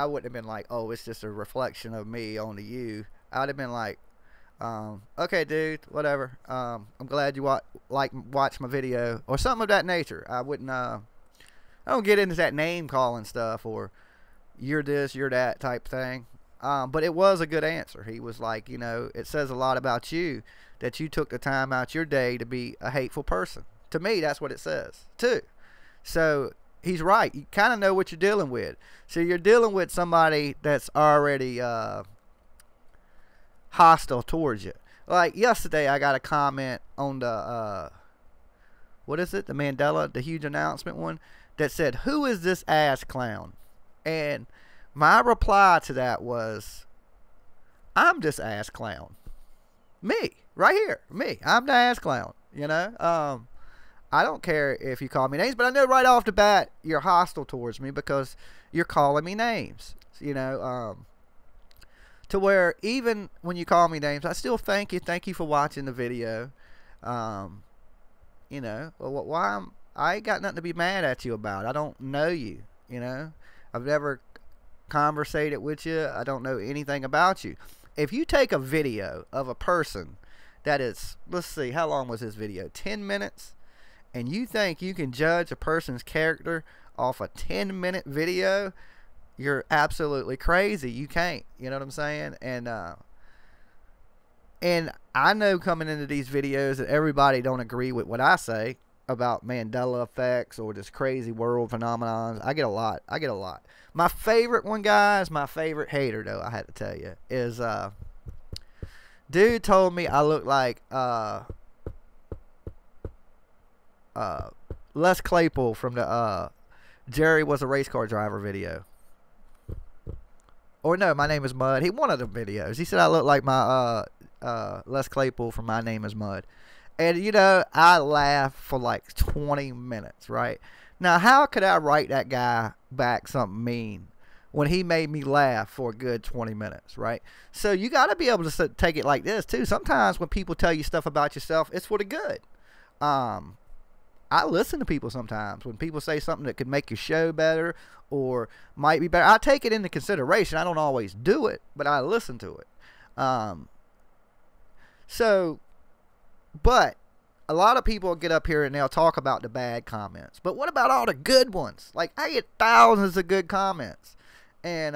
wouldn't have been like, oh, it's just a reflection of me onto you. I would have been like, okay, dude, whatever. I'm glad you watch my video, or something of that nature. I wouldn't. I don't get into that name calling stuff, or you're this, you're that type thing. But it was a good answer. He was like, it says a lot about you that you took the time out your day to be a hateful person. To me, that's what it says too. So he's right. You kind of know what you're dealing with. So you're dealing with somebody that's already hostile towards you. Like yesterday, I got a comment on the what is it? The Mandela, the huge announcement one, that said, "Who is this ass clown?" And my reply to that was, "I'm this ass clown. Me, right here, me. I'm the ass clown. I don't care if you call me names, but I know right off the bat you're hostile towards me because you're calling me names. To where even when you call me names, I still thank you. Thank you for watching the video. I ain't got nothing to be mad at you about. I don't know you. I've never conversated with you. I don't know anything about you. If you take a video of a person that is, let's see, how long was this video? 10 minutes? And you think you can judge a person's character off a 10-minute video, you're absolutely crazy. You can't. You know what I'm saying? And I know coming into these videos that everybody don't agree with what I say about Mandela effects or this crazy world phenomenon. I get a lot. My favorite one, guys, my favorite hater, though, I had to tell you, is dude told me I look like Les Claypool from the Jerry Was a Race Car Driver video. Or no, My Name is Mud. He one of the videos. He said I look like my Les Claypool from My Name is Mud. And I laughed for like 20 minutes, right? Now, how could I write that guy back something mean when he made me laugh for a good 20 minutes, right? So you got to be able to take it like this too. Sometimes when people tell you stuff about yourself, it's for the good. I listen to people sometimes when people say something that could make your show better or might be better. I take it into consideration. I don't always do it, but I listen to it. But a lot of people get up here and they'll talk about the bad comments. But what about all the good ones? Like, I get thousands of good comments. And,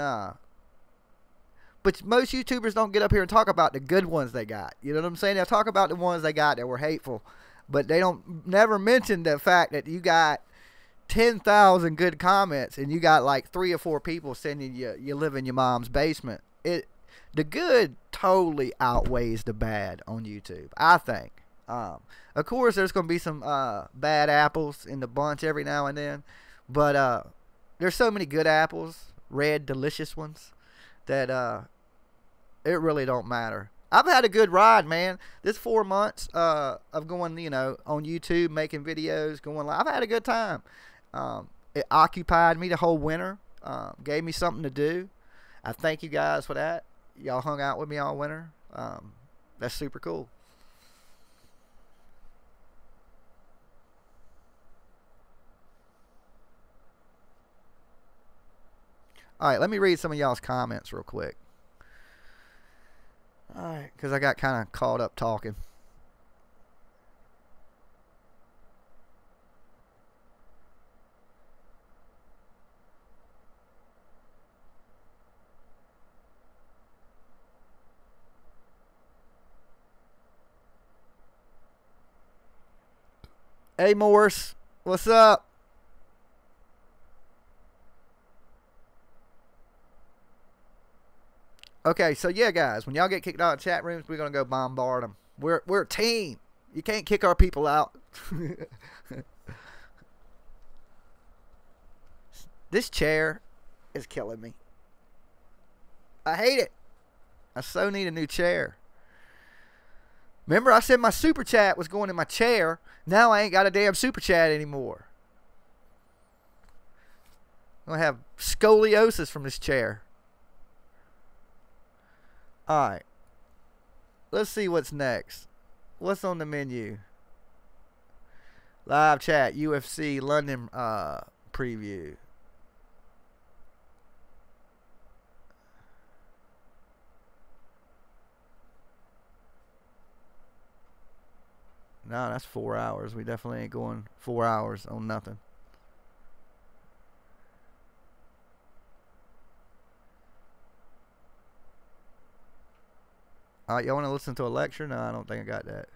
but most YouTubers don't get up here and talk about the good ones they got. You know what I'm saying? They'll talk about the ones they got that were hateful. But they don't never mention the fact that you got 10,000 good comments and you got like 3 or 4 people sending you live in your mom's basement. The good totally outweighs the bad on YouTube, I think. Of course, there's going to be some bad apples in the bunch every now and then. But there's so many good apples, red, delicious ones, that it really don't matter I've had a good ride, man. This 4 months of going, you know, on YouTube, making videos, going live. I've had a good time. It occupied me the whole winter. Gave me something to do. I thank you guys for that. Y'all hung out with me all winter. That's super cool. All right, let me read some of y'all's comments real quick. All right, because I got kind of caught up talking. Hey, Morris, what's up? Okay, so yeah, guys, when y'all get kicked out of chat rooms, we're gonna go bombard them. We're a team. You can't kick our people out. This chair is killing me. I hate it. I so need a new chair. Remember, I said my super chat was going in my chair. Now I ain't got a damn super chat anymore. I'm gonna have scoliosis from this chair. Alright. Let's see what's next. What's on the menu? Live chat, UFC London preview. No, that's 4 hours. We definitely ain't going 4 hours on nothing. Y'all want to listen to a lecture? No, I don't think I got that.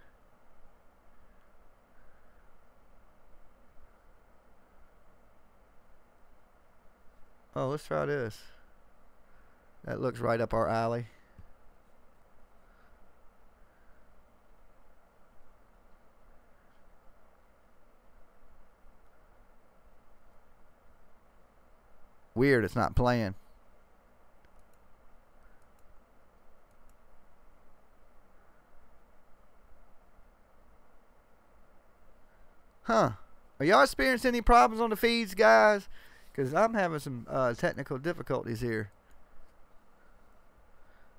Oh, let's try this. That looks right up our alley. Weird, it's not playing. Huh. Are y'all experiencing any problems on the feeds, guys? Because I'm having some technical difficulties here.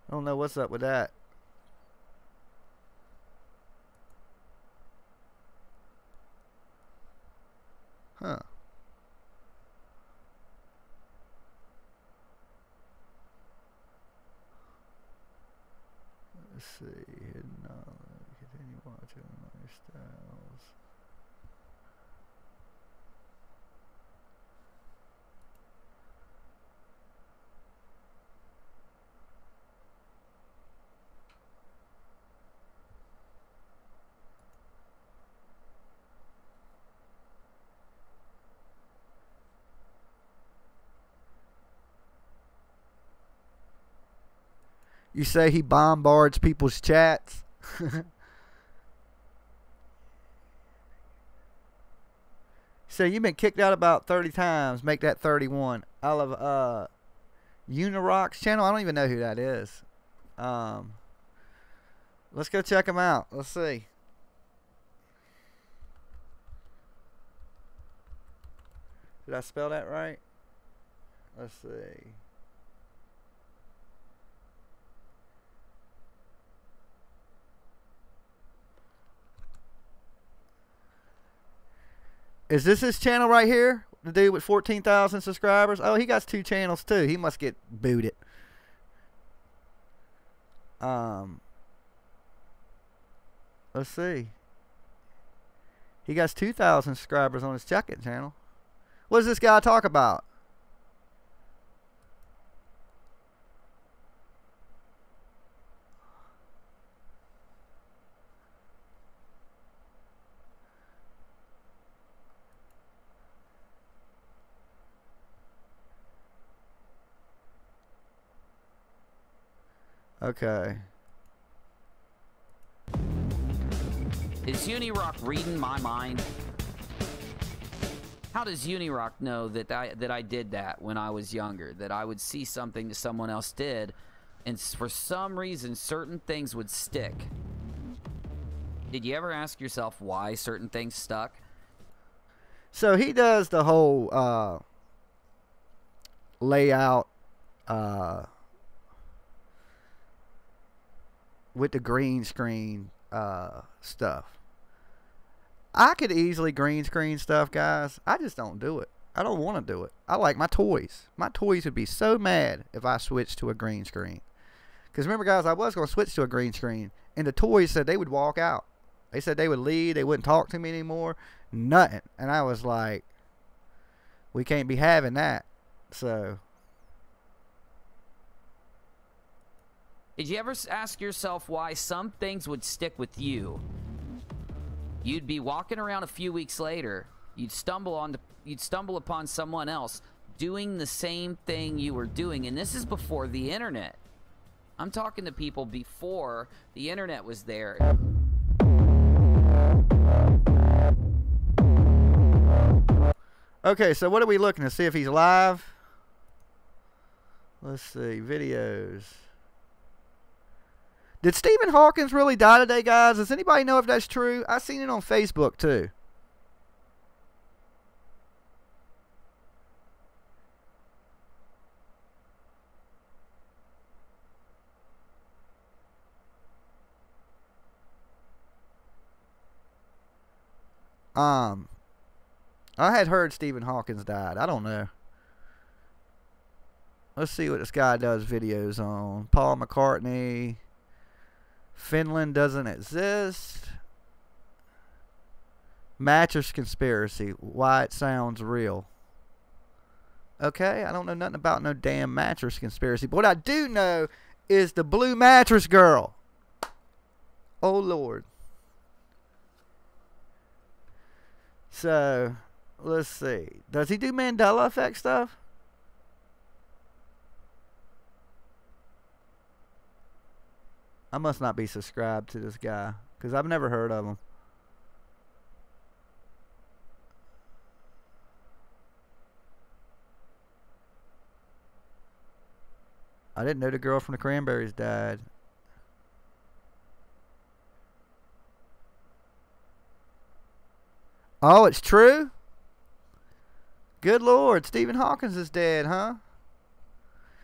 I don't know what's up with that. Huh. Let's see. Hidden knowledge. Continue watching lifestyles. You say he bombards people's chats? So you've been kicked out about 30 times. Make that 31. I love Unirock's channel. I don't even know who that is. Let's go check him out. Let's see. Did I spell that right? Let's see. Is this his channel right here? The dude with 14,000 subscribers? Oh, he got 2 channels too. He must get booted. Let's see. He got 2,000 subscribers on his second channel. What does this guy talk about? Okay. Is Unirock reading my mind? How does Unirock know that I did that when I was younger? That I would see something that someone else did and for some reason, certain things would stick. Did you ever ask yourself why certain things stuck? So he does the whole layout with the green screen stuff. I could easily green screen stuff, guys. I just don't do it. I don't want to do it. I like my toys. My toys would be so mad if I switched to a green screen. Because remember, guys, I was going to switch to a green screen, and the toys said they would walk out. They said they would leave. They wouldn't talk to me anymore. Nothing. And I was like, we can't be having that. So. Did you ever ask yourself why some things would stick with you? You'd be walking around a few weeks later, you'd stumble upon someone else doing the same thing you were doing, and this is before the internet. I'm talking to people before the internet was there. Okay, so what are we looking to see if he's live? Let's see, videos. Did Stephen Hawkins really die today, guys? Does anybody know if that's true? I seen it on Facebook too. I had heard Stephen Hawkins died. I don't know. Let's see what this guy does videos on. Paul McCartney. Finland doesn't exist. Mattress conspiracy. Why it sounds real. Okay, I don't know nothing about no damn mattress conspiracy. But what I do know is the blue mattress girl. Oh, Lord. So, let's see. Does he do Mandela effect stuff? I must not be subscribed to this guy, because I've never heard of him. I didn't know the girl from the Cranberries died. Oh, it's true? Good Lord, Stephen Hawkins is dead, huh?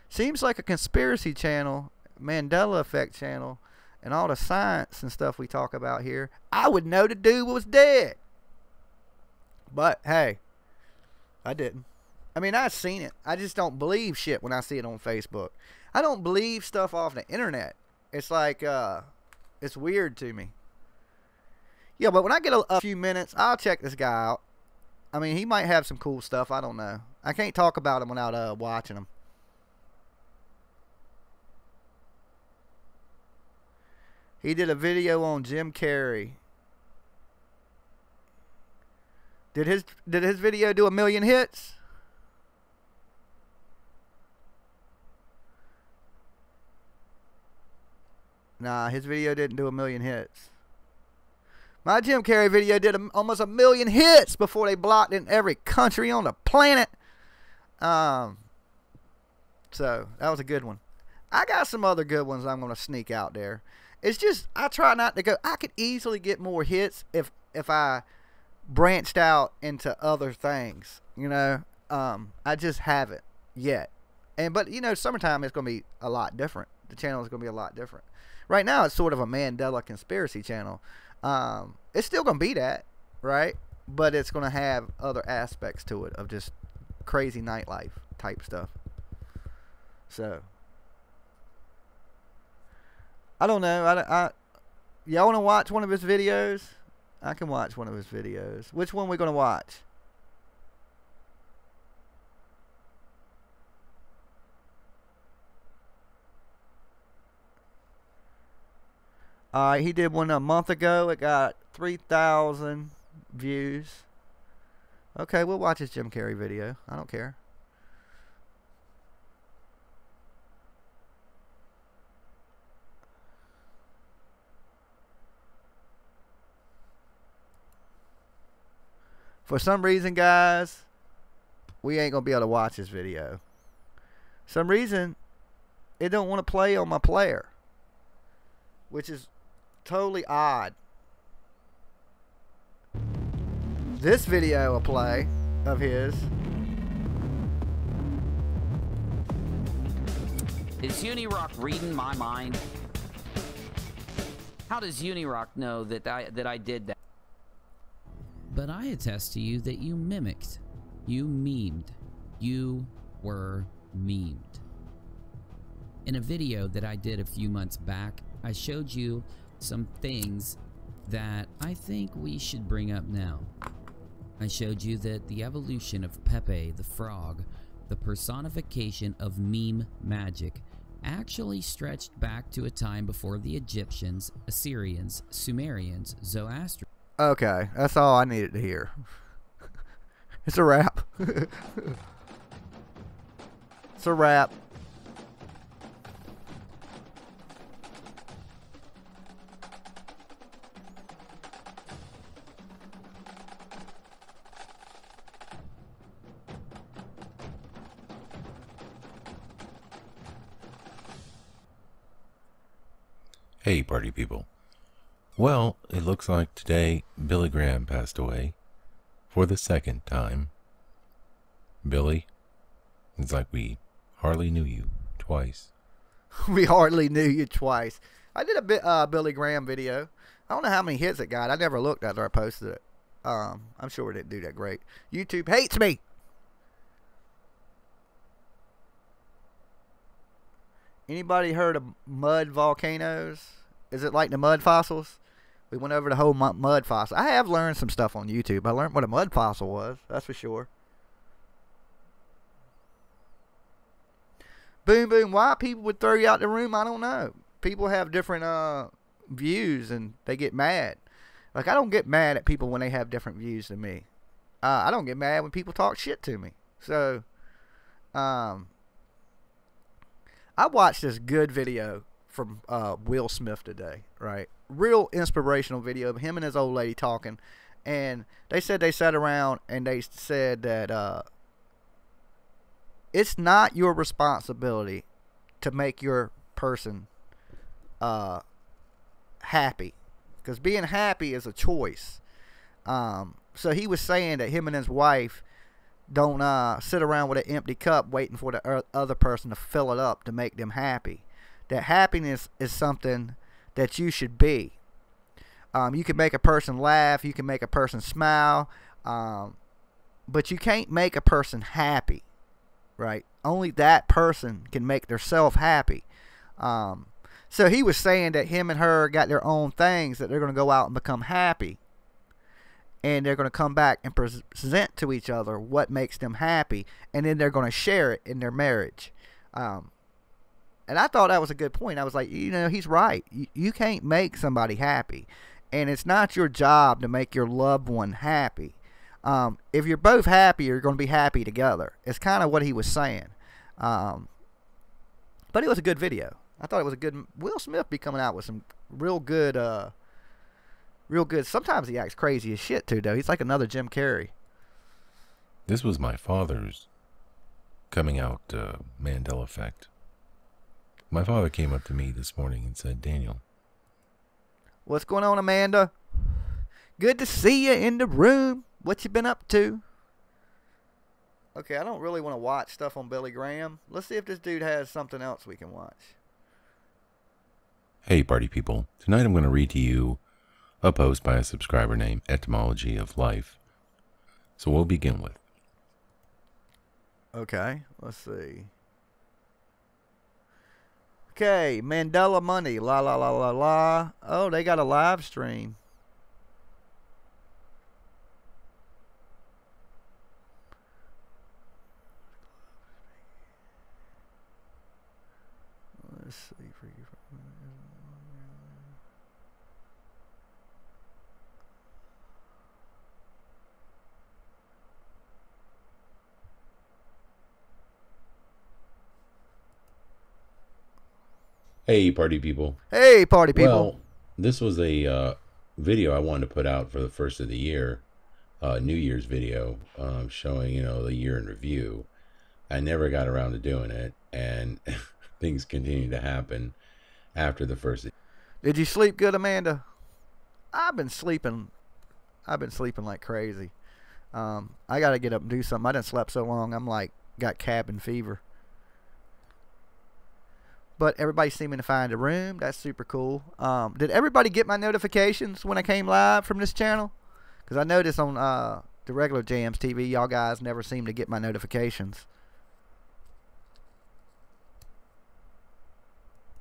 Seems like a conspiracy channel, Mandela effect channel, and all the science and stuff we talk about here. I would know the dude was dead. But, hey, I didn't. I mean, I've seen it. I just don't believe shit when I see it on Facebook. I don't believe stuff off the internet. It's like, it's weird to me. Yeah, but when I get a few minutes, I'll check this guy out. I mean, he might have some cool stuff. I don't know. I can't talk about him without watching him. He did a video on Jim Carrey. Did his video do 1 million hits? Nah, his video didn't do 1 million hits. My Jim Carrey video did almost 1 million hits before they blocked it in every country on the planet. So that was a good one. I got some other good ones I'm going to sneak out there. It's just, I try not to go. I could easily get more hits if I branched out into other things, you know. I just haven't yet. But you know, summertime is going to be a lot different. The channel is going to be a lot different. Right now, it's sort of a Mandela conspiracy channel. It's still going to be that, right? But it's going to have other aspects to it of just crazy nightlife type stuff. So, I don't know. Y'all want to watch one of his videos? I can watch one of his videos. Which one we going to watch? He did one a month ago. It got 3,000 views. Okay, we'll watch his Jim Carrey video. I don't care. For some reason, guys, we ain't going to be able to watch this video. Some reason, it don't want to play on my player, which is totally odd. This video will play of his. Is Unirock reading my mind? How does Unirock know that I did that? But I attest to you that you mimicked. You memed. You were memed. In a video that I did a few months back, I showed you some things that I think we should bring up now. I showed you that the evolution of Pepe the Frog, the personification of meme magic, actually stretched back to a time before the Egyptians, Assyrians, Sumerians, Zoroastrians. Okay, that's all I needed to hear. It's a wrap. It's a wrap. Hey, party people. Well, it looks like today Billy Graham passed away for the second time. Billy, it's like we hardly knew you twice. We hardly knew you twice. I did a bit Billy Graham video. I don't know how many hits it got. I never looked after I posted it. I'm sure it didn't do that great. YouTube hates me. Anybody heard of mud volcanoes? Is it like the mud fossils? We went over the whole mud fossil. I have learned some stuff on YouTube. I learned what a mud fossil was. That's for sure. Boom, boom. Why people would throw you out the room, I don't know. People have different views and they get mad. Like, I don't get mad at people when they have different views than me. I don't get mad when people talk shit to me. So, I watched this good video from Will Smith today, right? Real inspirational video of him and his old lady talking. And they said they sat around and they said that it's not your responsibility to make your person happy. Because being happy is a choice. So he was saying that him and his wife don't sit around with an empty cup waiting for the other person to fill it up to make them happy. That happiness is something that you should be. You can make a person laugh. You can make a person smile. But you can't make a person happy. Right? Only that person can make themselves happy. So he was saying that him and her got their own things that they're going to go out and become happy. And they're going to come back and present to each other what makes them happy. And then they're going to share it in their marriage. And I thought that was a good point. I was like, you know, he's right. You can't make somebody happy. And it's not your job to make your loved one happy. If you're both happy, you're going to be happy together. It's kind of what he was saying. But it was a good video. I thought it was a good... Will Smith be coming out with some real good... Sometimes he acts crazy as shit, too, though. He's like another Jim Carrey. This was my father's coming out Mandela effect. My father came up to me this morning and said, Daniel. What's going on, Amanda? Good to see you in the room. What you been up to? Okay, I don't really want to watch stuff on Billy Graham. Let's see if this dude has something else we can watch. Hey, party people. Tonight I'm going to read to you a post by a subscriber named Etymology of Life. So we'll begin with. Okay, let's see. Okay, Mandela Money, la la la la la. Oh, they got a live stream. Let's see. Hey, party people. Hey, party people. Well, this was a video I wanted to put out for the first of the year, New Year's video, showing, you know, the year in review. I never got around to doing it, and things continue to happen after the first. Did you sleep good, Amanda? I've been sleeping like crazy. I got to get up and do something. I done slept so long. I'm like, got cabin fever. But everybody's seeming to find a room. That's super cool. Did everybody get my notifications when I came live from this channel? Because I noticed on the regular Jams TV, y'all guys never seem to get my notifications.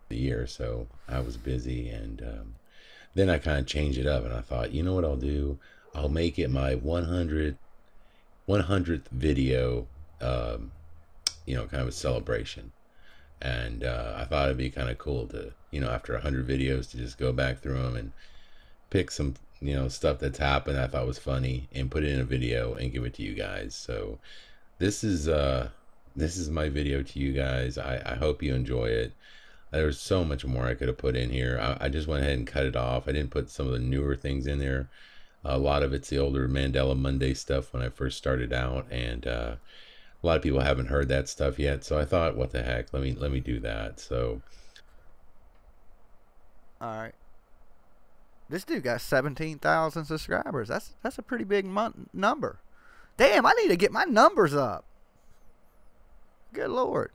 The year, so I was busy, and then I kind of changed it up, and I thought, you know what I'll do? I'll make it my 100th video, you know, kind of a celebration. And I thought it'd be kind of cool to, you know, after 100 videos, to just go back through them and pick some, you know, stuff that's happened I thought was funny and put it in a video and give it to you guys. So this is my video to you guys. I hope you enjoy it. There's so much more I could have put in here. I just went ahead and cut it off. I didn't put some of the newer things in there. A lot of it's the older Mandela Monday stuff when I first started out, and a lot of people haven't heard that stuff yet. So I thought, what the heck? Let me do that. So, all right. This dude got 17,000 subscribers. That's a pretty big number. Damn, I need to get my numbers up. Good Lord.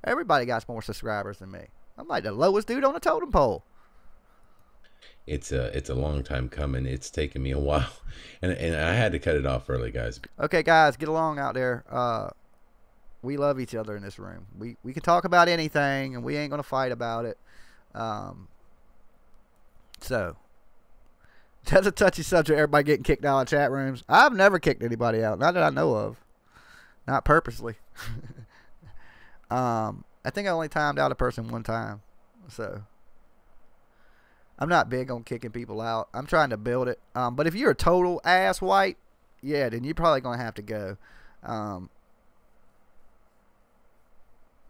Everybody got more subscribers than me. I'm like the lowest dude on the totem pole. It's a long time coming. It's taken me a while, and I had to cut it off early, guys. Okay, guys, get along out there. We love each other in this room. We can talk about anything, and we ain't gonna fight about it. So that's a touchy subject. Everybody getting kicked out of chat rooms. I've never kicked anybody out, not that I know of, not purposely. I think I only timed out a person one time, so I'm not big on kicking people out. I'm trying to build it. But if you're a total ass white, yeah, then you're probably gonna have to go.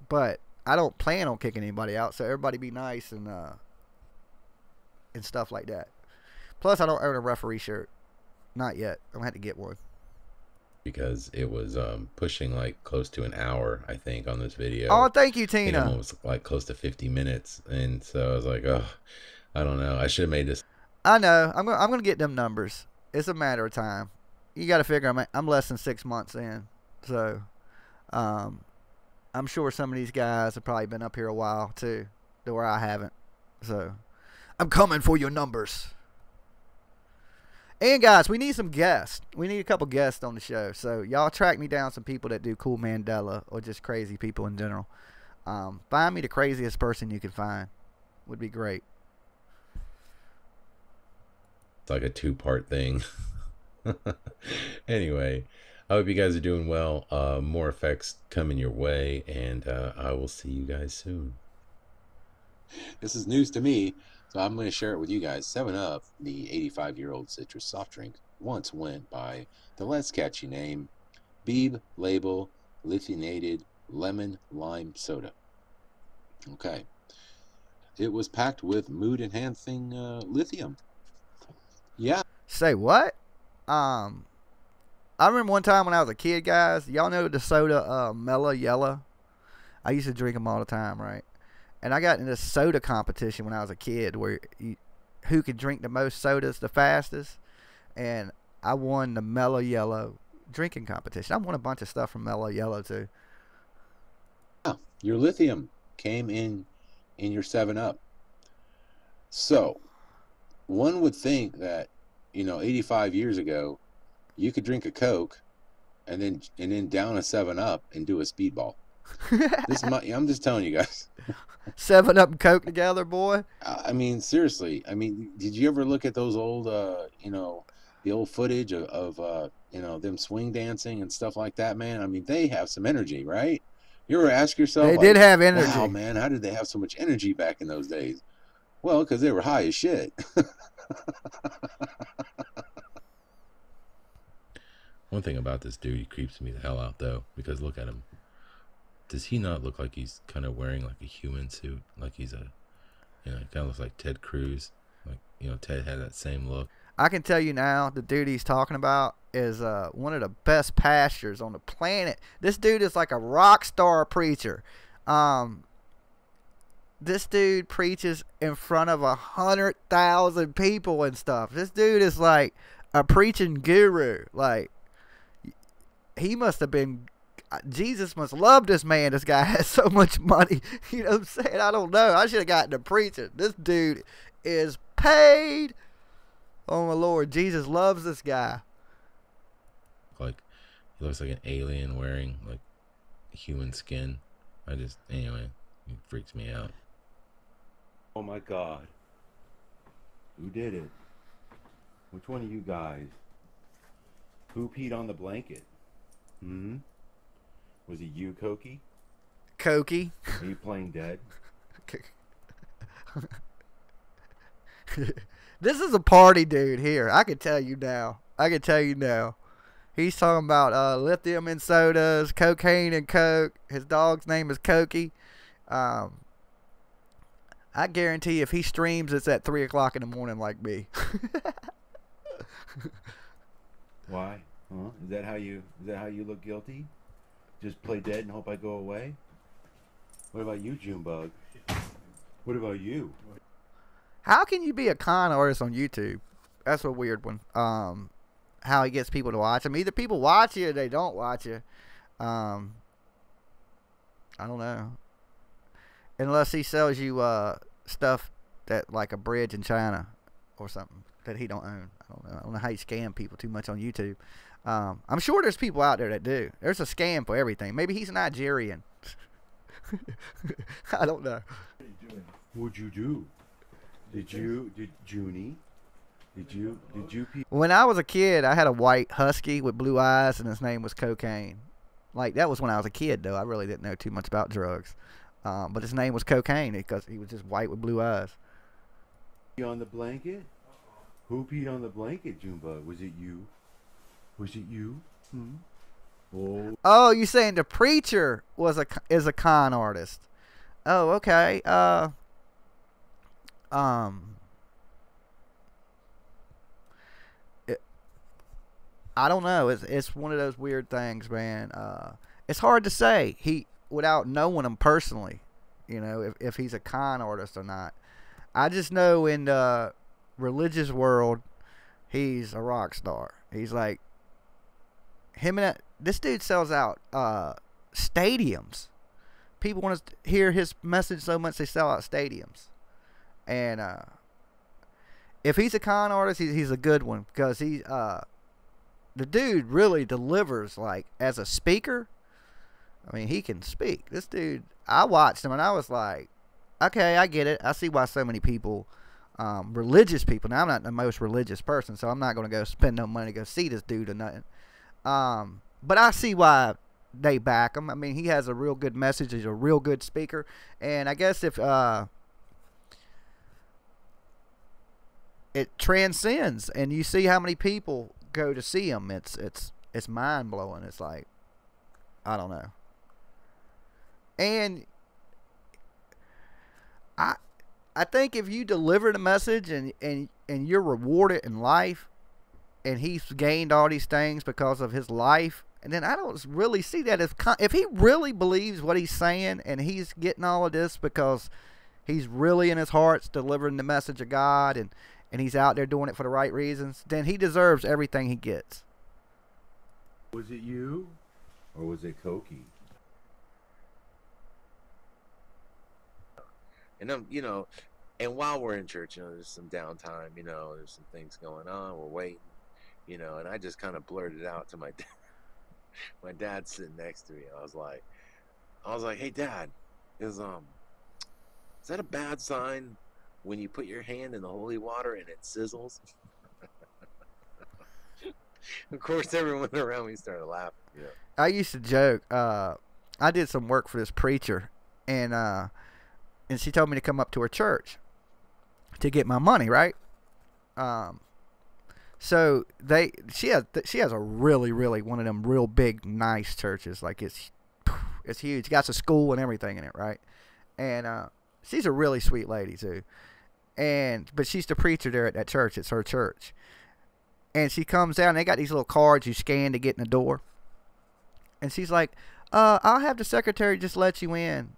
But I don't plan on kicking anybody out, so everybody be nice and stuff like that. Plus, I don't own a referee shirt, not yet. I'm gonna have to get one. Because it was pushing like close to an hour, I think, on this video. Oh, thank you, Tina. It was like close to 50 minutes, and so I was like, oh, I don't know. I should have made this. I know. I'm gonna get them numbers. It's a matter of time. You got to figure I'm less than 6 months in, so I'm sure some of these guys have probably been up here a while too, to where I haven't. So I'm coming for your numbers. And guys, we need some guests. We need a couple guests on the show. So y'all track me down some people that do cool Mandela or just crazy people in general. Find me the craziest person you can find. Would be great. It's like a 2-part thing. Anyway, I hope you guys are doing well. More effects coming your way, and I will see you guys soon. This is news to me, so I'm going to share it with you guys. 7-Up, the 85-year-old citrus soft drink, once went by the less catchy name Beeb Label Lithiated Lemon Lime Soda. Okay. It was packed with mood-enhancing lithium. Yeah. Say what? I remember one time when I was a kid, guys. Y'all know the soda Mellow Yellow? I used to drink them all the time, right? And I got in this soda competition when I was a kid where who could drink the most sodas the fastest. And I won the Mellow Yellow drinking competition. I won a bunch of stuff from Mellow Yellow too. Your lithium came in your 7-Up. So, one would think that, 85 years ago, you could drink a Coke and then down a 7-Up and do a speedball. I'm just telling you guys. 7-Up and Coke together, boy. I mean, seriously. I mean, did you ever look at those old, the old footage of them swing dancing and stuff like that, man? I mean, they have some energy, right? You ever ask yourself, they did have energy. Wow, man, how did they have so much energy back in those days? Well, because they were high as shit. One thing about this dude, he creeps me the hell out, though, because look at him. Does he not look like he's kind of wearing like a human suit? Like he's he kind of looks like Ted Cruz. Like, Ted had that same look. I can tell you now, the dude he's talking about is one of the best pastors on the planet. This dude is like a rock star preacher. this dude preaches in front of 100,000 people and stuff. This dude is like a preaching guru. Like, he must have been, Jesus must love this man. This guy has so much money. You know what I'm saying? I don't know. I should have gotten to preaching. This dude is paid. Oh my Lord, Jesus loves this guy. Like, he looks like an alien wearing like human skin. Anyway, it freaks me out. Oh my God. Who did it? Which one of you guys? Who peed on the blanket? Hmm? Was it you, Cokie? Cokie. Are you playing dead? This is a party dude here. I can tell you now. He's talking about lithium in sodas, cocaine and coke. His dog's name is Cokie. I guarantee if he streams, it's at 3 o'clock in the morning like me. Why? Huh? Is that how you look guilty? Just play dead and hope I go away? What about you, Junebug? What about you? How can you be a con artist on YouTube? That's a weird one. How he gets people to watch him. Either people watch you or they don't watch you. I don't know. Unless he sells you stuff that, like a bridge in China or something that he don't own. I don't know how you scam people too much on YouTube. I'm sure there's people out there that do. There's a scam for everything. Maybe he's Nigerian. I don't know. What'd you do? Did Junie? Did you pee? When I was a kid, I had a white husky with blue eyes, and his name was Cocaine. Like, that was when I was a kid, though. I really didn't know too much about drugs. But his name was Cocaine because he was just white with blue eyes. Pee on the blanket? Who peed on the blanket, Junebug? Was it you? Was it you? Hmm? Oh, you saying the preacher is a con artist? Oh, okay. I don't know. It's one of those weird things, man. It's hard to say without knowing him personally, you know, if he's a con artist or not. I just know in the religious world, he's a rock star. He's like this dude sells out stadiums. People want to hear his message so much they sell out stadiums. And if he's a con artist, he's a good one because the dude really delivers, like, as a speaker. I mean, he can speak. This dude, I watched him and I was like, okay, I get it. I see why so many people, religious people. Now, I'm not the most religious person, so I'm not going to go spend no money to go see this dude or nothing. But I see why they back him. I mean, he has a real good message. He's a real good speaker. And I guess if it transcends and you see how many people go to see him, it's mind blowing. It's like, I don't know. And I think if you deliver the message and you're rewarded in life, and he's gained all these things because of his life, and then I don't really see that if he really believes what he's saying and he's getting all of this because he's really in his heart's delivering the message of God and he's out there doing it for the right reasons, then he deserves everything he gets. Was it you? Or was it Cokie? And you know, and while we're in church, you know, there's some downtime, you know, there's some things going on, we're waiting, you know, and I just kind of blurted out to my dad. My dad's sitting next to me. I was like, hey, Dad, is that a bad sign when you put your hand in the holy water and it sizzles? Of course, everyone around me started laughing. You know? I used to joke. I did some work for this preacher, and she told me to come up to her church to get my money, right? So she has a really one of them real big nice churches, like it's huge. It got a school and everything in it, right? And she's a really sweet lady too. But she's the preacher there at that church. It's her church. And she comes down, and they got these little cards you scan to get in the door. And she's like, I'll have the secretary just let you in.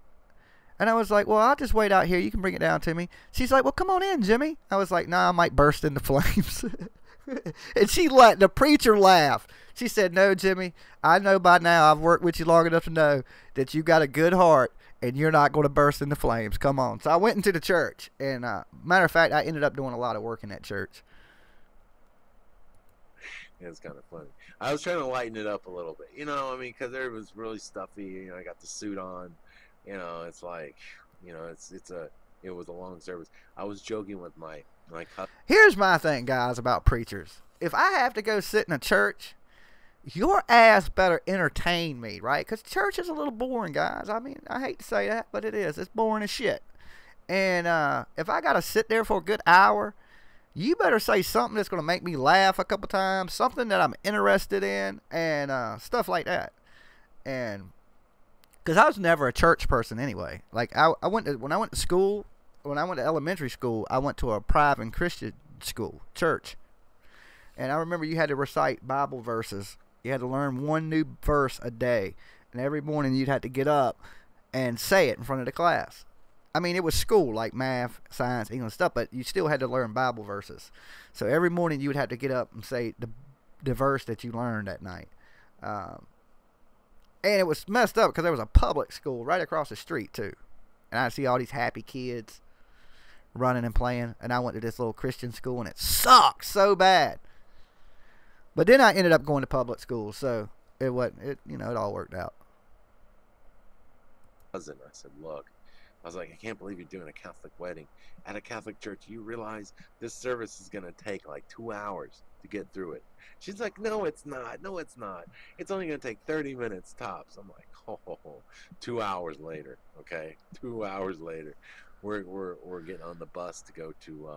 And I was like, well, I'll just wait out here. You can bring it down to me. She's like, well, come on in, Jimmy. I was like, nah, I might burst into flames. And she let the preacher laugh. She said, no, Jimmy, I know by now, I've worked with you long enough to know that you got a good heart and you're not going to burst into flames. Come on. So I went into the church. And matter of fact, I ended up doing a lot of work in that church. Yeah, it's kind of funny. I was trying to lighten it up a little bit, you know. I mean, because it was really stuffy. You know, I got the suit on. You know, it's like, you know, it was a long service. I was joking with my cousin. Here's my thing, guys, about preachers. If I have to go sit in a church, your ass better entertain me, right? Because church is a little boring, guys. I mean, I hate to say that, but it is. It's boring as shit. And if I got to sit there for a good hour, you better say something that's going to make me laugh a couple times, something that I'm interested in, and stuff like that. And because I was never a church person anyway. Like, when I went to school, when I went to elementary school, I went to a private Christian school, church. And I remember you had to recite Bible verses. You had to learn one new verse a day. And every morning you'd have to get up and say it in front of the class. I mean, it was school, like math, science, English stuff, but you still had to learn Bible verses. So every morning you would have to get up and say the verse that you learned that night. And it was messed up because there was a public school right across the street, too. And I see all these happy kids running and playing. And I went to this little Christian school, and it sucked so bad. But then I ended up going to public school, so it all worked out. I said, look, I was like, I can't believe you're doing a Catholic wedding at a Catholic church. You realize this service is going to take like 2 hours to get through it. She's like, no, it's not. No, it's not. It's only going to take 30 minutes tops. I'm like, oh, 2 hours later. Okay. 2 hours later, we're getting on the bus to go to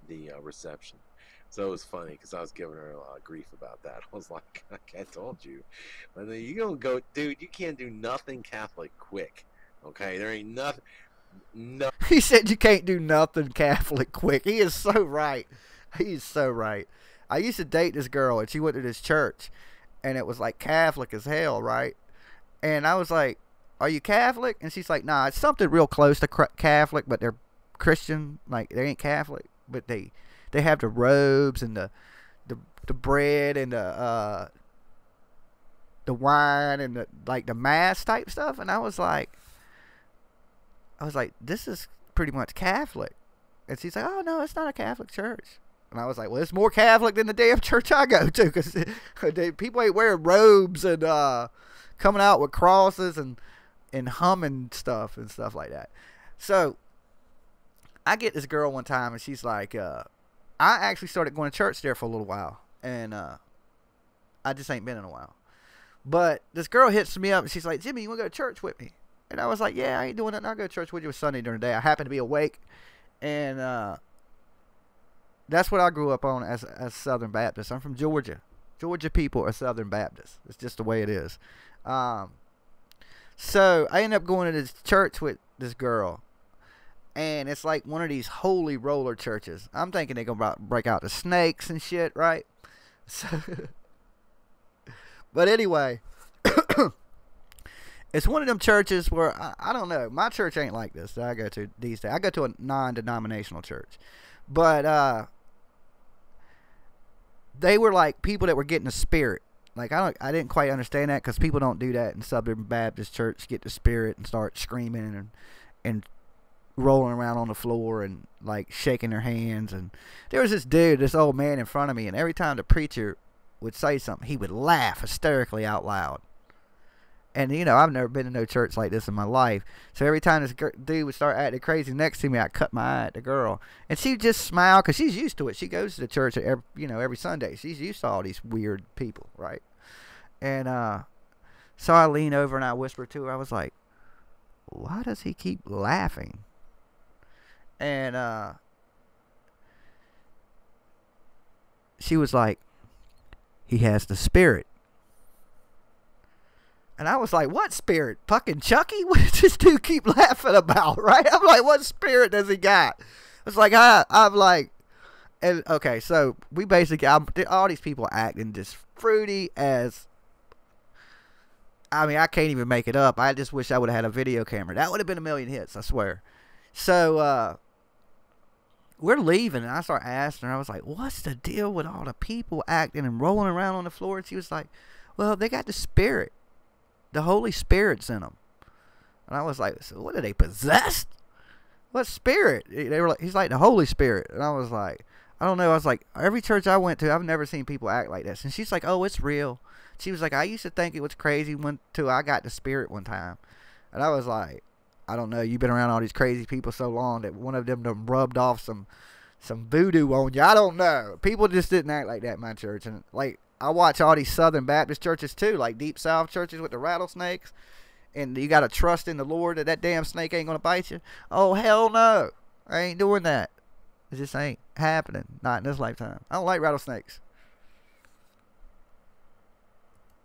the reception. So it was funny because I was giving her a lot of grief about that. I was like, I told you. But then you don't go, dude, you can't do nothing Catholic quick. Okay, there ain't nothing. No. He said you can't do nothing Catholic quick. He is so right. He's so right. I used to date this girl, and she went to this church, and it was like Catholic as hell, right? And I was like, are you Catholic? And she's like, nah, it's something real close to Catholic, but they're Christian. Like, they ain't Catholic, but they have the robes and the bread and the wine and the mass type stuff. And I was like, this is pretty much Catholic. And she's like, oh, no, it's not a Catholic church. And I was like, well, it's more Catholic than the damn church I go to, because people ain't wearing robes and coming out with crosses and humming stuff and stuff like that. So I get this girl one time, and she's like, I actually started going to church there for a little while, and I just ain't been in a while. But this girl hits me up, and she's like, Jimmy, you want to go to church with me? And I was like, yeah, I ain't doing nothing. I'll go to church with you Sunday during the day. I happen to be awake. And that's what I grew up on as Southern Baptist. I'm from Georgia. Georgia people are Southern Baptists. It's just the way it is. So I ended up going to this church with this girl. And it's like one of these holy roller churches. I'm thinking they're going to break out the snakes and shit, right? So, but anyway, it's one of them churches where, I don't know, my church ain't like this that I go to these days. I go to a non-denominational church. But they were like people that were getting the spirit. Like, I didn't quite understand that, because people don't do that in Southern Baptist church, get the spirit and start screaming and rolling around on the floor and like shaking their hands. And there was this old man in front of me, and every time the preacher would say something, he would laugh hysterically out loud. And, you know, I've never been to no church like this in my life. So every time this dude would start acting crazy next to me, I'd cut my eye at the girl. And she'd just smile, because she's used to it. She goes to the church every Sunday. She's used to all these weird people, right? And so I leaned over and I whispered to her. I was like, why does he keep laughing? And she was like, he has the spirit. And I was like, what spirit? Fucking Chucky? What does this dude keep laughing about, right? I'm like, what spirit does he got? It's like, I'm like, and okay, so we basically, all these people acting just fruity as I mean, I can't even make it up. I just wish I would have had a video camera. That would have been a million hits, I swear. So, we're leaving, and I start asking her, I was like, what's the deal with all the people acting and rolling around on the floor? And she was like, well, they got the Spirit. The Holy Spirit's in them. And I was like, so what, are they possessed? What spirit? They were like, he's like, the Holy Spirit. And I was like, I don't know. I was like, every church I went to, I've never seen people act like this. And she's like, oh, it's real. She was like, I used to think it was crazy until I got the Spirit one time. And I was like, I don't know. You've been around all these crazy people so long that one of them done rubbed off some voodoo on you. I don't know. People just didn't act like that in my church. And like, I watch all these Southern Baptist churches too, like Deep South churches with the rattlesnakes. And you got to trust in the Lord that damn snake ain't going to bite you. Oh, hell no. I ain't doing that. It just ain't happening. Not in this lifetime. I don't like rattlesnakes.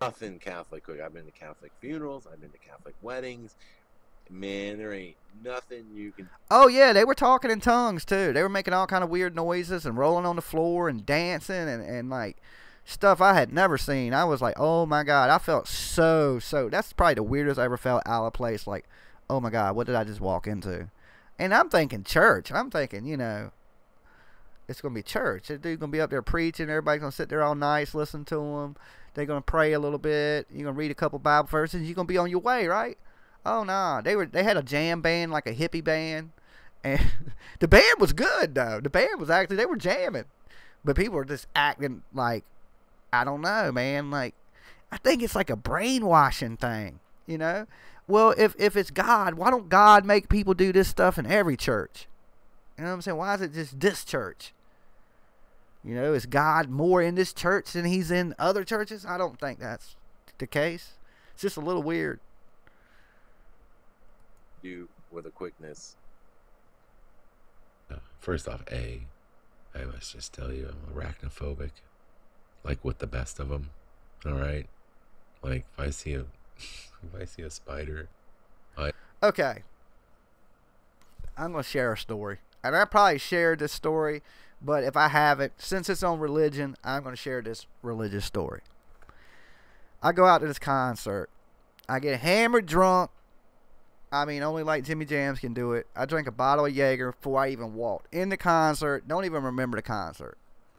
Nothing Catholic. I've been to Catholic funerals. I've been to Catholic weddings. Man, there ain't nothing you can. Oh yeah, they were talking in tongues too. They were making all kind of weird noises and rolling on the floor and dancing and like stuff I had never seen. I was like, oh my God, I felt so. That's probably the weirdest I ever felt out of place. Like, oh my God, what did I just walk into? And I'm thinking church. I'm thinking, you know, it's gonna be church. The dude's gonna be up there preaching. Everybody's gonna sit there all nice, listen to him. They're gonna pray a little bit. You're gonna read a couple Bible verses. You're gonna be on your way, right? Oh no, they had a jam band, like a hippie band, and the band was good though. The band was actually, they were jamming, but people were just acting like, I don't know, man. Like, I think it's like a brainwashing thing, you know. Well, if it's God, why don't God make people do this stuff in every church? You know what I'm saying? Why is it just this church? You know, is God more in this church than he's in other churches? I don't think that's the case. It's just a little weird. Do with a quickness. First off, I must just tell you, I'm arachnophobic. Like with the best of them. All right. Like if I see a spider, Okay. I'm gonna share a story, and I probably shared this story, but if I haven't, since it's on religion, I'm gonna share this religious story. I go out to this concert. I get hammered drunk. I mean, only like Jimmy Jams can do it. I drank a bottle of Jaeger before I even walked in the concert. Don't even remember the concert.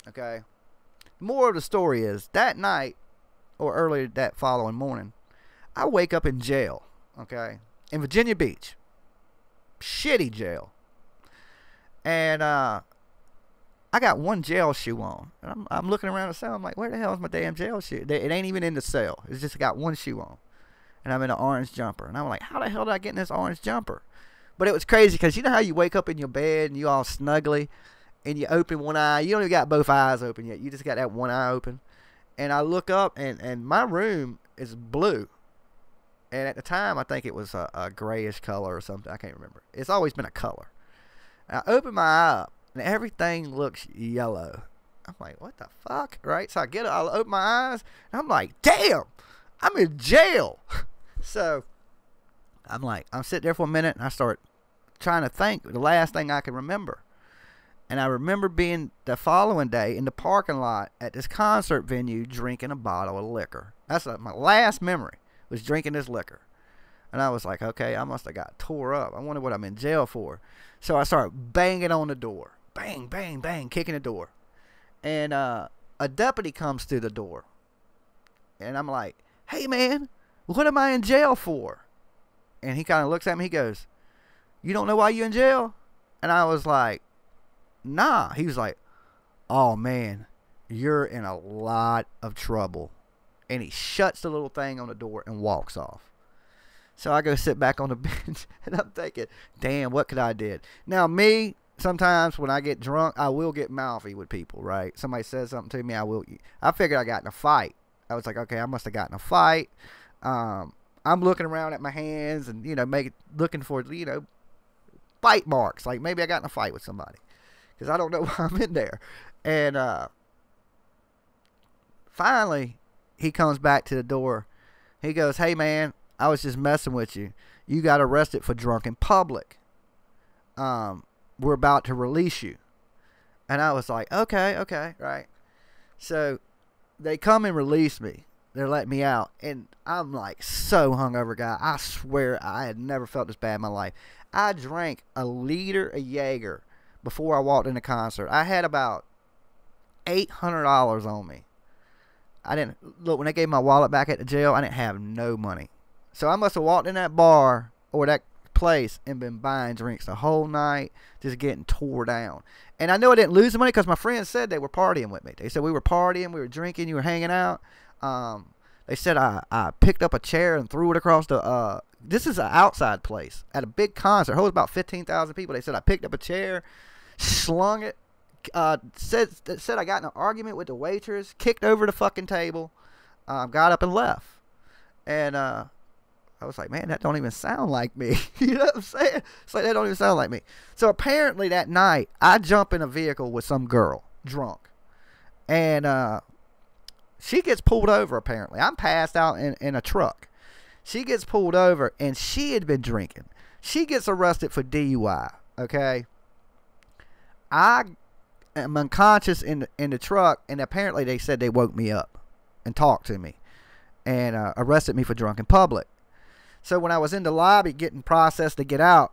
Okay. More of the story is that night, or early that following morning, I wake up in jail. Okay, in Virginia Beach, shitty jail, and I got one jail shoe on. And I'm looking around the cell. I'm like, where the hell is my damn jail shoe? It ain't even in the cell. It's just got one shoe on. And I'm in an orange jumper. And I'm like, how the hell did I get in this orange jumper? But it was crazy because you know how you wake up in your bed and you all snuggly and you open one eye. You don't even got both eyes open yet. You just got that one eye open. And I look up and my room is blue. And at the time, I think it was a grayish color or something. I can't remember. It's always been a color. And I open my eye up and everything looks yellow. I'm like, what the fuck? Right? So I get it. I open my eyes and I'm like, damn, I'm in jail. So I'm like, I'm sitting there for a minute and I start trying to think the last thing I can remember. And I remember being the following day in the parking lot at this concert venue drinking a bottle of liquor. That's my last memory, was drinking this liquor. And I was like, okay, I must have got tore up. I wonder what I'm in jail for. So I started banging on the door. Bang, bang, bang, kicking the door. And a deputy comes through the door. And I'm like, hey, man, what am I in jail for? And he kind of looks at me. He goes, you don't know why you in jail? And I was like, nah. He was like, oh, man, you're in a lot of trouble. And he shuts the little thing on the door and walks off. So I go sit back on the bench, and I'm thinking, damn, what could I did? Now, me, sometimes when I get drunk, I will get mouthy with people, right? Somebody says something to me, I figured I got in a fight. I was like, okay, I must have gotten in a fight. I'm looking around at my hands and, you know, looking for, you know, bite marks. Like maybe I got in a fight with somebody because I don't know why I'm in there. And finally, he comes back to the door. He goes, hey, man, I was just messing with you. You got arrested for drunk in public. We're about to release you. And I was like, okay, right. So they come and release me. they're letting me out, and I'm like so hungover, guy. I swear I had never felt this bad in my life. I drank a liter of Jaeger before I walked in the concert. I had about $800 on me. I didn't look when they gave my wallet back at the jail. I didn't have no money, so I must have walked in that bar or that place and been buying drinks the whole night, just getting tore down. And I know I didn't lose the money because my friends said they were partying with me. They said we were partying, we were drinking, you were hanging out. They said I picked up a chair and threw it across the. This is an outside place at a big concert. It holds about 15,000 people. They said I picked up a chair, slung it. Said I got in an argument with the waitress, kicked over the fucking table, got up and left. And I was like, man, that don't even sound like me. You know what I'm saying? It's like, that don't even sound like me. So apparently that night, I jump in a vehicle with some girl, drunk. And she gets pulled over, apparently. I'm passed out in a truck. She gets pulled over, and she had been drinking. She gets arrested for DUI, okay? I am unconscious in the truck, and apparently they said they woke me up and talked to me and arrested me for drunk in public. So when I was in the lobby getting processed to get out,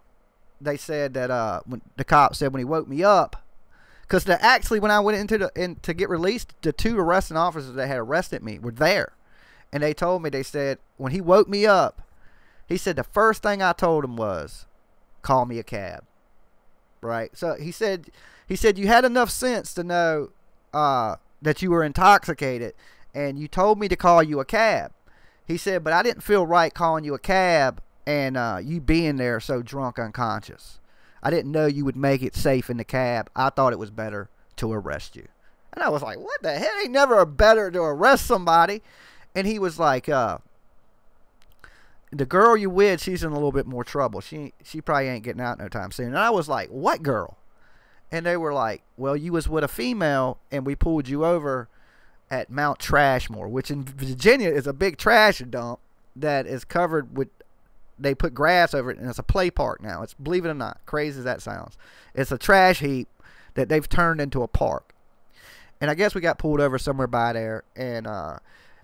they said that when the cop said when he woke me up, because actually when I went to get released, the two arresting officers that had arrested me were there, and they told me, they said when he woke me up, he said the first thing I told him was, call me a cab. Right? So he said you had enough sense to know that you were intoxicated, and you told me to call you a cab. He said, but I didn't feel right calling you a cab and you being there so drunk unconscious. I didn't know you would make it safe in the cab. I thought it was better to arrest you. And I was like, what the hell? Ain't never better to arrest somebody. And he was like, the girl you with, she's in a little bit more trouble. She probably ain't getting out no time soon. And I was like, what girl? And they were like, well, you was with a female, and we pulled you over at Mount Trashmore, which in Virginia is a big trash dump that is covered with, they put grass over it, and it's a play park now. It's, believe it or not, crazy as that sounds, it's a trash heap that they've turned into a park. And I guess we got pulled over somewhere by there, and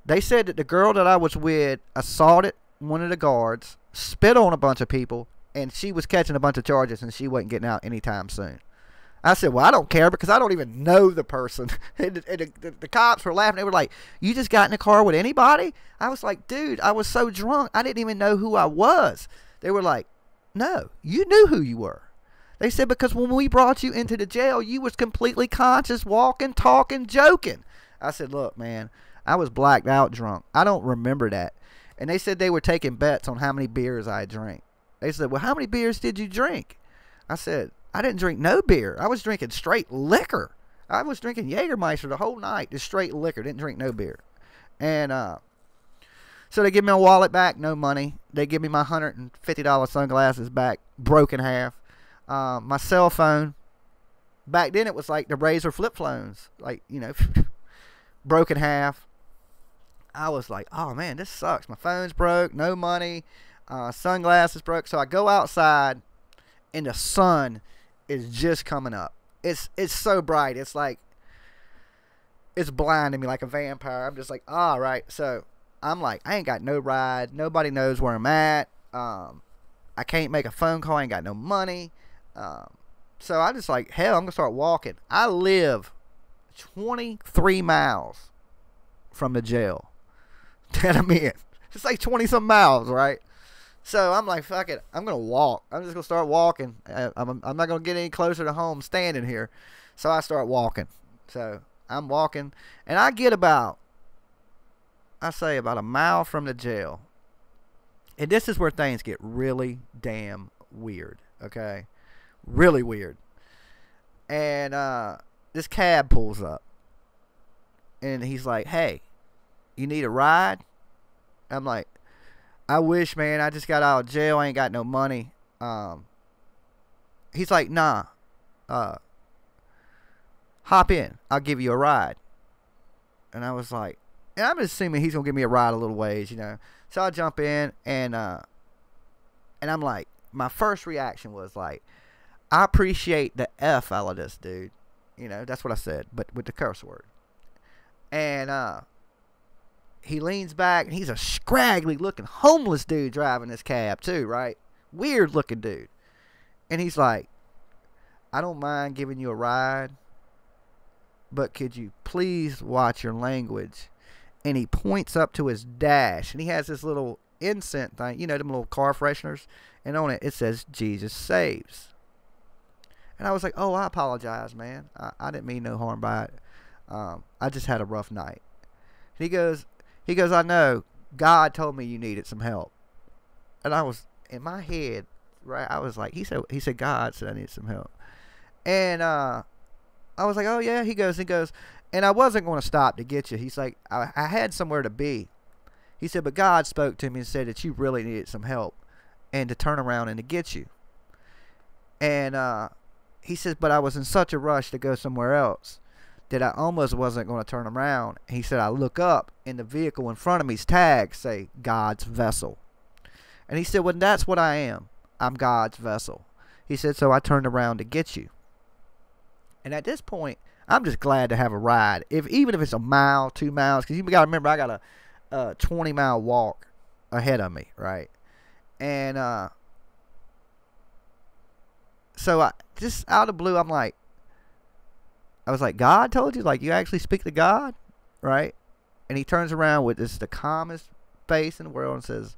they said that the girl that I was with assaulted one of the guards, spit on a bunch of people, and she was catching a bunch of charges, and she wasn't getting out anytime soon. I said, well, I don't care because I don't even know the person. And the cops were laughing. They were like, you just got in the car with anybody? I was like, dude, I was so drunk, I didn't even know who I was. They were like, no, you knew who you were. They said, because when we brought you into the jail, you was completely conscious, walking, talking, joking. I said, look, man, I was blacked out drunk. I don't remember that. And they said they were taking bets on how many beers I drank. They said, well, how many beers did you drink? I said, I didn't drink no beer. I was drinking straight liquor. I was drinking Jägermeister the whole night, just straight liquor. Didn't drink no beer. And so they give me my wallet back, no money. They give me my $150 sunglasses back, broken half. My cell phone, back then it was like the Razor flip phones, like, you know, broken half. I was like, oh man, this sucks. My phone's broke, no money, sunglasses broke. So I go outside, and the sun is just coming up. It's so bright. It's like, it's blinding me like a vampire. I'm just like, all right. So I'm like, I ain't got no ride. Nobody knows where I'm at. I can't make a phone call. I ain't got no money. So I just like, hell, I'm gonna start walking. I live 23 miles from the jail that I'm in. It's like 20 some miles, right? So I'm like, fuck it, I'm gonna walk. I'm just gonna start walking. I'm not gonna get any closer to home standing here. So I start walking. So I'm walking, and I get about, I say about a mile from the jail. And this is where things get really damn weird, okay? Really weird. And this cab pulls up, and he's like, hey, you need a ride? I'm like, I wish, man. I just got out of jail. I ain't got no money. He's like, nah. Hop in. I'll give you a ride. And I was like, and I'm assuming he's going to give me a ride a little ways, you know. So I jump in, and I'm like, my first reaction was like, I appreciate the F out of this, dude. You know, that's what I said, but with the curse word. And he leans back, and he's a scraggly looking homeless dude driving this cab too, right? Weird looking dude. And he's like, I don't mind giving you a ride, but could you please watch your language? And he points up to his dash, and he has this little incense thing, you know, them little car fresheners, and on it says Jesus saves. And I was like, oh, I apologize, man. I didn't mean no harm by it. I just had a rough night. And he goes, I know God told me you needed some help. And I was in my head, right? I was like, he said God said I needed some help. And I was like, oh yeah. He goes, and I wasn't going to stop to get you. He's like, I had somewhere to be. He said, but God spoke to me and said that you really needed some help and to turn around and to get you. And he says, but I was in such a rush to go somewhere else that I almost wasn't going to turn around. He said, I look up, and the vehicle in front of me's tags say God's vessel. And he said, well, that's what I am. I'm God's vessel. He said, so I turned around to get you. And at this point, I'm just glad to have a ride. Even if it's a mile, 2 miles, because you got to remember, I got a 20-mile walk ahead of me, right? And so I just out of the blue, I was like, God told you? Like, you actually speak to God? Right? And he turns around with the calmest face in the world and says,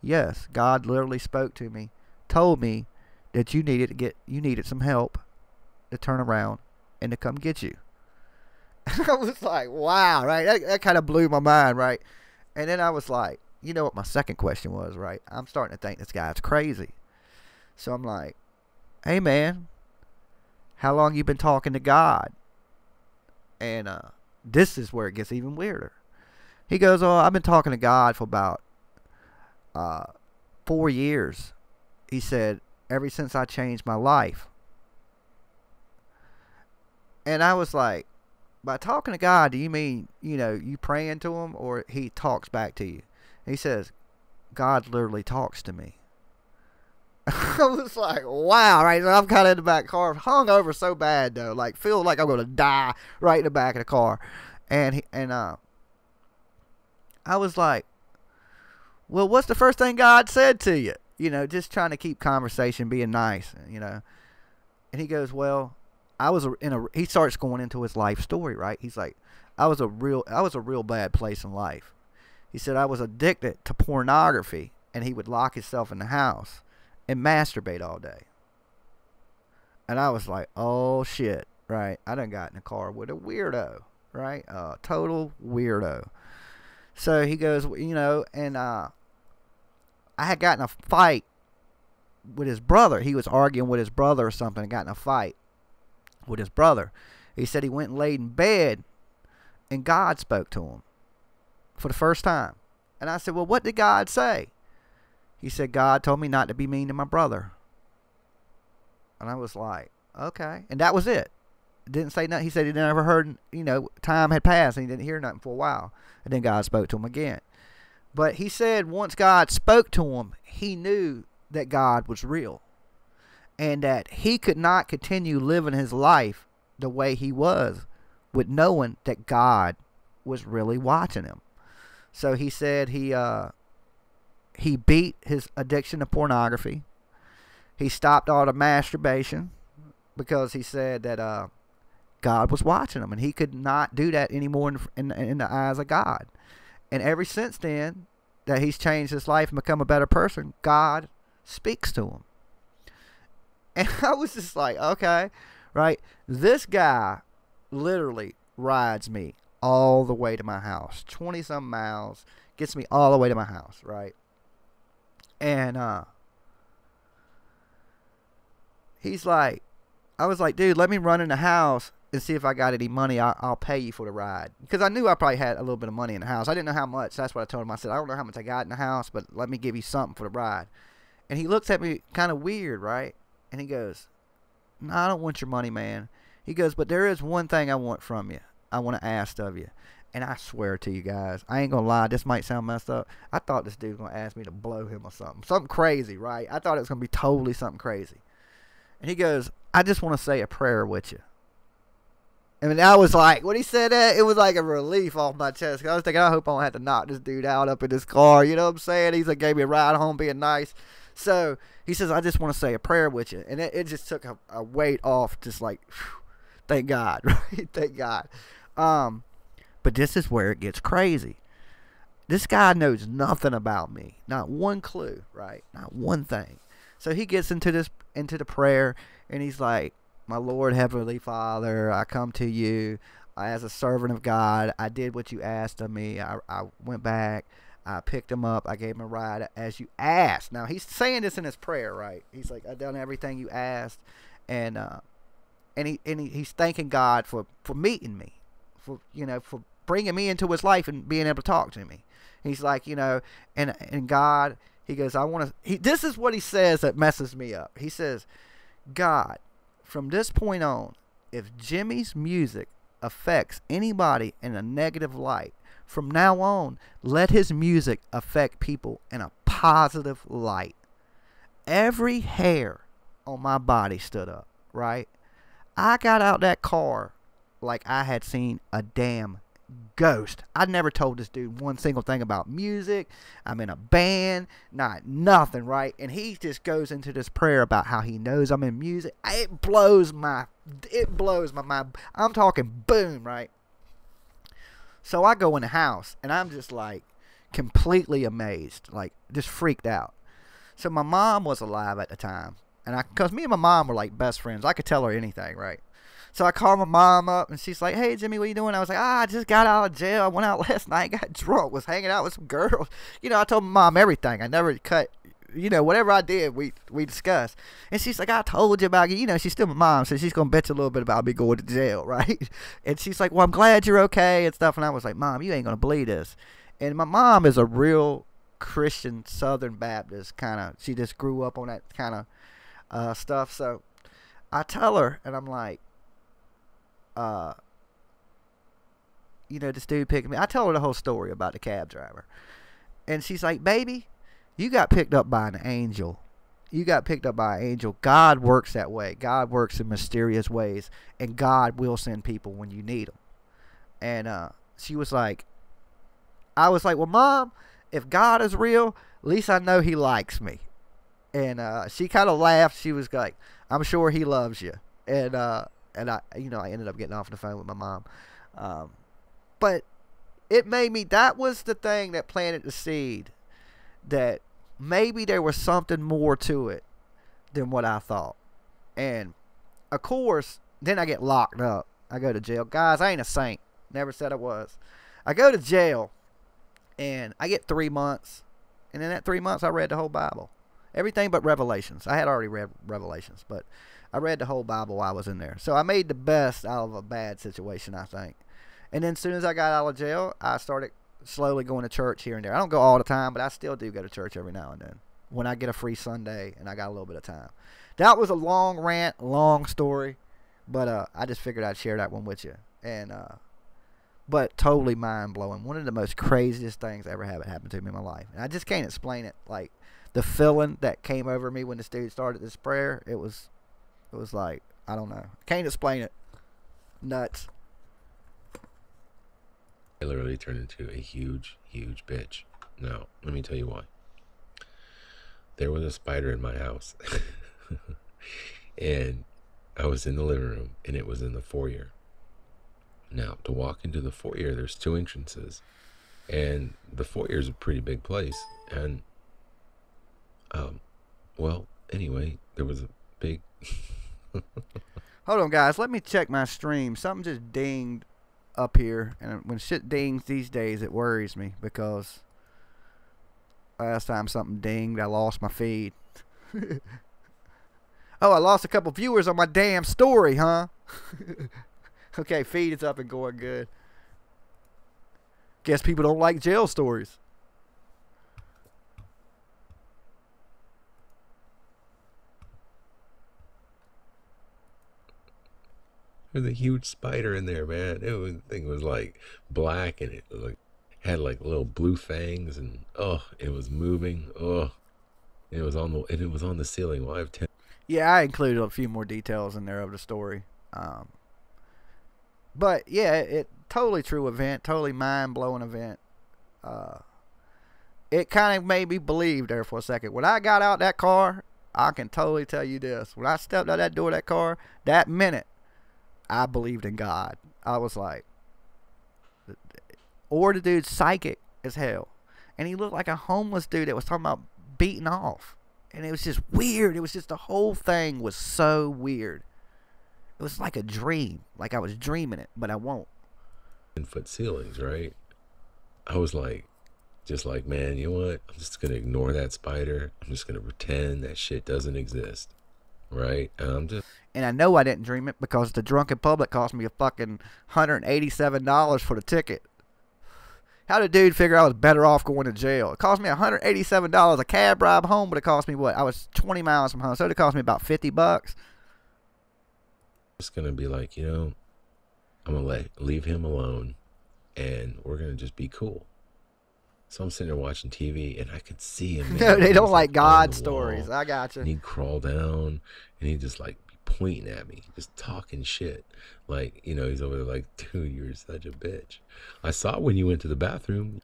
yes, God literally spoke to me, told me that you needed some help to turn around and to come get you. I was like, wow, right? That kind of blew my mind, right? And then I was like, you know what my second question was, right? I'm starting to think this guy's crazy. So I'm like, hey, man, how long you been talking to God? And this is where it gets even weirder. He goes, oh, I've been talking to God for about 4 years. He said, ever since I changed my life. And I was like, by talking to God, do you mean, you praying to him, or he talks back to you? And he says, God literally talks to me. I was like, wow, right? So I'm kind of in the back car, hung over so bad though, like feel like I'm gonna die right in the back of the car. And I was like, well, what's the first thing God said to you? Just trying to keep conversation, being nice, And he goes, well, he starts going into his life story, right? He's like, I was a real bad place in life. He said I was addicted to pornography, and he would lock himself in the house and masturbate all day. And I was like, oh shit, right? I done got in the car with a weirdo, right? A total weirdo. So he goes, and I had gotten a fight with his brother. He was arguing with his brother or something and got in a fight with his brother. He said he went and laid in bed, and God spoke to him for the first time. And I said, well, what did God say? He said, God told me not to be mean to my brother. And I was like, okay. And that was it. Didn't say nothing. He said he never heard, time had passed and he didn't hear nothing for a while. And then God spoke to him again. But he said once God spoke to him, he knew that God was real. And that he could not continue living his life the way he was with knowing that God was really watching him. So he said he beat his addiction to pornography. He stopped all the masturbation because he said that God was watching him, and he could not do that anymore in the eyes of God. And ever since then, that he's changed his life and become a better person, God speaks to him. And I was just like, okay, right? This guy literally rides me all the way to my house, 20-some miles, gets me all the way to my house, right? And he's like, I was like, dude, let me run in the house and see if I got any money. I'll pay you for the ride. Because I knew I probably had a little bit of money in the house. I didn't know how much. That's what I told him. I said, I don't know how much I got in the house, but let me give you something for the ride. And he looks at me kind of weird, right? And he goes, no, I don't want your money, man. He goes, but there is one thing I want from you. I want to ask of you. And I swear to you guys, I ain't going to lie, this might sound messed up. I thought this dude was going to ask me to blow him or something. Something crazy, right? I thought it was going to be totally something crazy. And he goes, I just want to say a prayer with you. I mean, I was like, when he said that, it was like a relief off my chest. 'Cause I was thinking, I hope I don't have to knock this dude out up in his car. You know what I'm saying? He's like, gave me a ride home being nice. So he says, I just want to say a prayer with you. And it just took a weight off, just like, whew, thank God, right? Thank God. But this is where it gets crazy. This guy knows nothing about me. Not one clue, right? Not one thing. So he gets into the prayer, and he's like, my Lord, Heavenly Father, I come to you as a servant of God. I did what you asked of me. I went back. I picked him up. I gave him a ride as you asked. Now, he's saying this in his prayer, right? He's like, I've done everything you asked. And he's thanking God for meeting me, for bringing me into his life and being able to talk to me. He's like, and God, he goes, this is what he says that messes me up. He says, God, from this point on, if Jimmy's music affects anybody in a negative light, from now on, let his music affect people in a positive light. Every hair on my body stood up, right? I got out that car like I had seen a damn ghost. I never told this dude one single thing about music. I'm in a band, not nothing, right? And he just goes into this prayer about how he knows I'm in music. It blows my mind. I'm talking boom, right? So I go in the house and I'm just like completely amazed, like just freaked out. So my mom was alive at the time, and because me and my mom were like best friends, I could tell her anything, right? So I called my mom up, and she's like, hey, Jimmy, what you doing? I was like, I just got out of jail. I went out last night, got drunk, was hanging out with some girls. I told my mom everything. I never cut, whatever I did, we discussed. And she's like, I told you about it. She's still my mom, so she's going to bet you a little bit about me going to jail, right? And she's like, well, I'm glad you're okay and stuff. And I was like, Mom, you ain't going to believe this. And my mom is a real Christian Southern Baptist kind of. She just grew up on that kind of stuff. So I tell her, and I'm like, this dude picked me. I tell her the whole story about the cab driver, and she's like, baby, you got picked up by an angel. You got picked up by an angel. God works that way. God works in mysterious ways, and God will send people when you need them. And she was like, I was like, well, Mom, if God is real, at least I know he likes me. And she kind of laughed. She was like, I'm sure he loves you. And I ended up getting off the phone with my mom. But it made me, that was the thing that planted the seed that maybe there was something more to it than what I thought. And of course, then I get locked up. I go to jail. Guys, I ain't a saint. Never said I was. I go to jail and I get 3 months. And in that 3 months, I read the whole Bible. Everything but Revelations. I had already read Revelations, but I read the whole Bible while I was in there. So I made the best out of a bad situation, I think. And then as soon as I got out of jail, I started slowly going to church here and there. I don't go all the time, but I still do go to church every now and then when I get a free Sunday and I got a little bit of time. That was a long rant, long story, but I just figured I'd share that one with you. And but totally mind-blowing. One of the most craziest things I ever had happen to me in my life. And I just can't explain it. Like, the feeling that came over me when this dude started this prayer, it was like, I don't know. Can't explain it. Nuts. I literally turned into a huge, huge bitch. Now, let me tell you why. There was a spider in my house. And I was in the living room, and it was in the foyer. Now, to walk into the foyer, there's 2 entrances. And the foyer is a pretty big place. And, well, anyway, there was a big... Hold on, guys. Let me check my stream. Something just dinged up here. And when shit dings these days, it worries me because last time something dinged, I lost my feed. Oh, I lost a couple viewers on my damn story, huh? Okay, feed is up and going good. Guess people don't like jail stories. There's a huge spider in there, man. The thing was like black, and it had like little blue fangs, and it was moving. It was on the ceiling. Well, I have 10. Yeah, I included a few more details in there of the story. But yeah, it totally true event, totally mind blowing event. It kind of made me believe there for a second. When I got out that car, I can totally tell you this. When I stepped out that door of that car, that minute, I believed in God. I was like, or the dude's psychic as hell. And he looked like a homeless dude that was talking about beating off. And it was just weird. It was just, the whole thing was so weird. It was like a dream. Like I was dreaming it, but I won't. 10-foot ceilings, right? I was like, just like, man, you know what? I'm just going to ignore that spider. I'm just going to pretend that shit doesn't exist, right? And I know I didn't dream it because the drunken public cost me a fucking $187 for the ticket. How did dude figure I was better off going to jail? It cost me $187. A cab ride home would have cost me what? I was 20 miles from home, so it would cost me about $50. Just going to be like, you know, I'm going to leave him alone and we're going to just be cool. So I'm sitting there watching TV and I could see him. No, they don't like God stories. I got you. And he'd crawl down and he'd just like be pointing at me, just talking shit. Like, you know, he's over there like, dude, you're such a bitch. I saw when you went to the bathroom.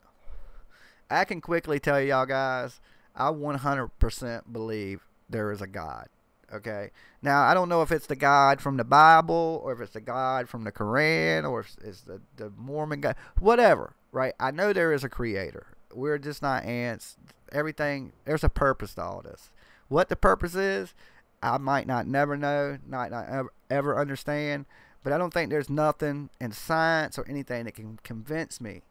I can quickly tell y'all guys, I 100% believe there is a God. Okay. Now, I don't know if it's the God from the Bible or if it's the God from the Quran or if it's the Mormon God, whatever, right? I know there is a creator. We're just not ants. Everything, there's a purpose to all this. What the purpose is, I might not never know, not ever understand, but I don't think there's nothing in science or anything that can convince me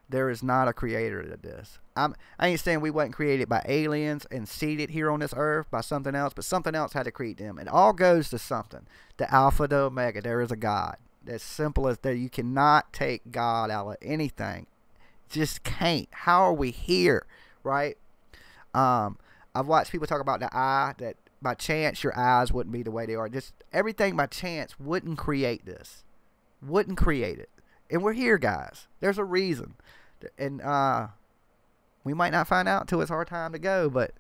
there is not a creator to this. I ain't saying we wasn't created by aliens and seeded here on this earth by something else, but something else had to create them. It all goes to something. The Alpha, the Omega. There is a God. As simple as that. You cannot take God out of anything. Just can't. How are we here, right? I've watched people talk about the eye, that by chance your eyes wouldn't be the way they are. Just everything by chance wouldn't create this. Wouldn't create it. And we're here, guys. There's a reason. And we might not find out until it's our time to go, but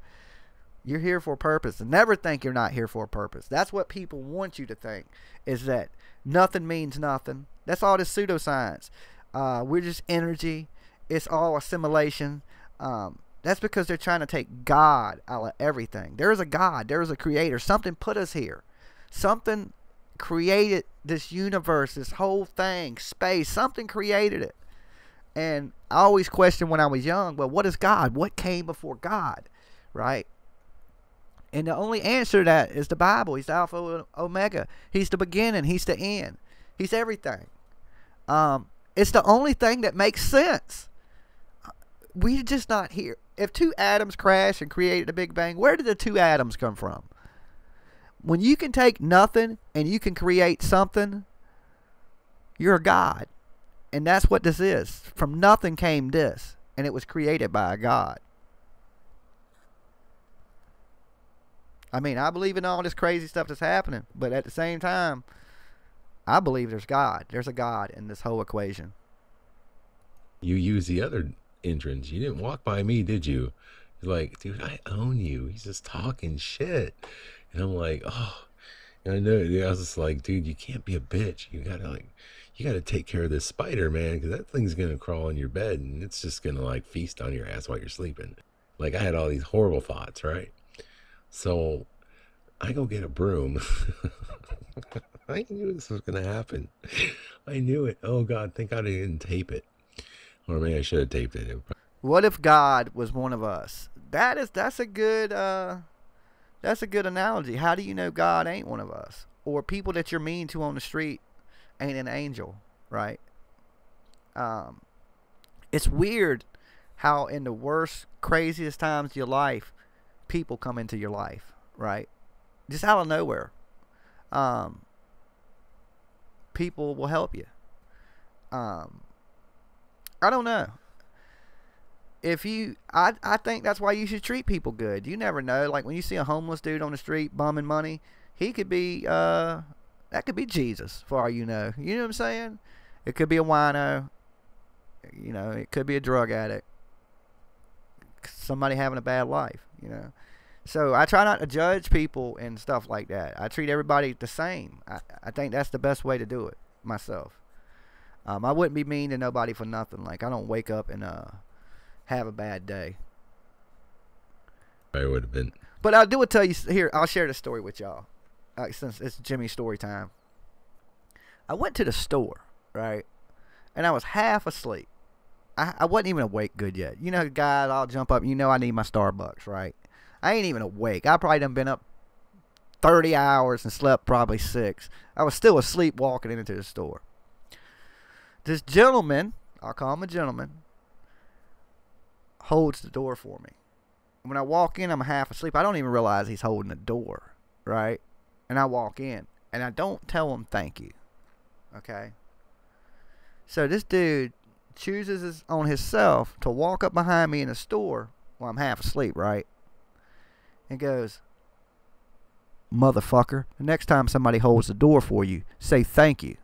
you're here for a purpose. And never think you're not here for a purpose. That's what people want you to think, is that nothing means nothing. That's all this pseudoscience. We're just energy. It's all assimilation. That's because they're trying to take God out of everything. There is a God. There is a creator. Something put us here. Something created this universe, this whole thing, space. Something created it. And I always questioned when I was young, well, what is God? What came before God? Right? And the only answer to that is the Bible. He's the Alpha and Omega. He's the beginning. He's the end. He's everything. It's the only thing that makes sense. We're just not here. If two atoms crashed and created the Big Bang, where did the two atoms come from? When you can take nothing and you can create something, you're a God. And that's what this is. From nothing came this, and it was created by a God. I mean, I believe in all this crazy stuff that's happening, but at the same time, I believe there's God. There's a God in this whole equation. You use the other entrance. You didn't walk by me, did you? You're like, dude, I own you. He's just talking shit. And I'm like, oh, I know. I was just like, dude, you can't be a bitch. You gotta take care of this spider, man, because that thing's gonna crawl in your bed and it's just gonna like feast on your ass while you're sleeping. Like, I had all these horrible thoughts, right? So I go get a broom. I knew this was gonna happen. I knew it. Oh God, thank God I didn't tape it. Or maybe I should have taped it. What if God was one of us? That's a good analogy. How do you know God ain't one of us? Or people that you're mean to on the street ain't an angel, right? It's weird how in the worst, craziest times of your life, people come into your life, right? Just out of nowhere. People will help you. I don't know. I think that's why you should treat people good. You never know. Like when you see a homeless dude on the street bumming money, he could be, that could be Jesus for all you know. You know what I'm saying? It could be a wino. You know, it could be a drug addict. Somebody having a bad life, you know. So I try not to judge people and stuff like that. I treat everybody the same. I think that's the best way to do it myself. I wouldn't be mean to nobody for nothing. Like, I don't wake up and have a bad day. I would have been. But I do tell you here. I'll share this story with y'all, since it's Jimmy's story time. I went to the store, right, and I was half asleep. I wasn't even awake good yet. You know, guys, I'll jump up. You know, I need my Starbucks, right? I ain't even awake. I probably done been up 30 hours and slept probably 6. I was still asleep walking into the store. This gentleman, I'll call him a gentleman, holds the door for me. When I walk in, I'm half asleep. I don't even realize he's holding the door, right? And I walk in, and I don't tell him thank you, okay? So this dude chooses on himself to walk up behind me in the store while I'm half asleep, right? And goes, motherfucker, the next time somebody holds the door for you, say thank you.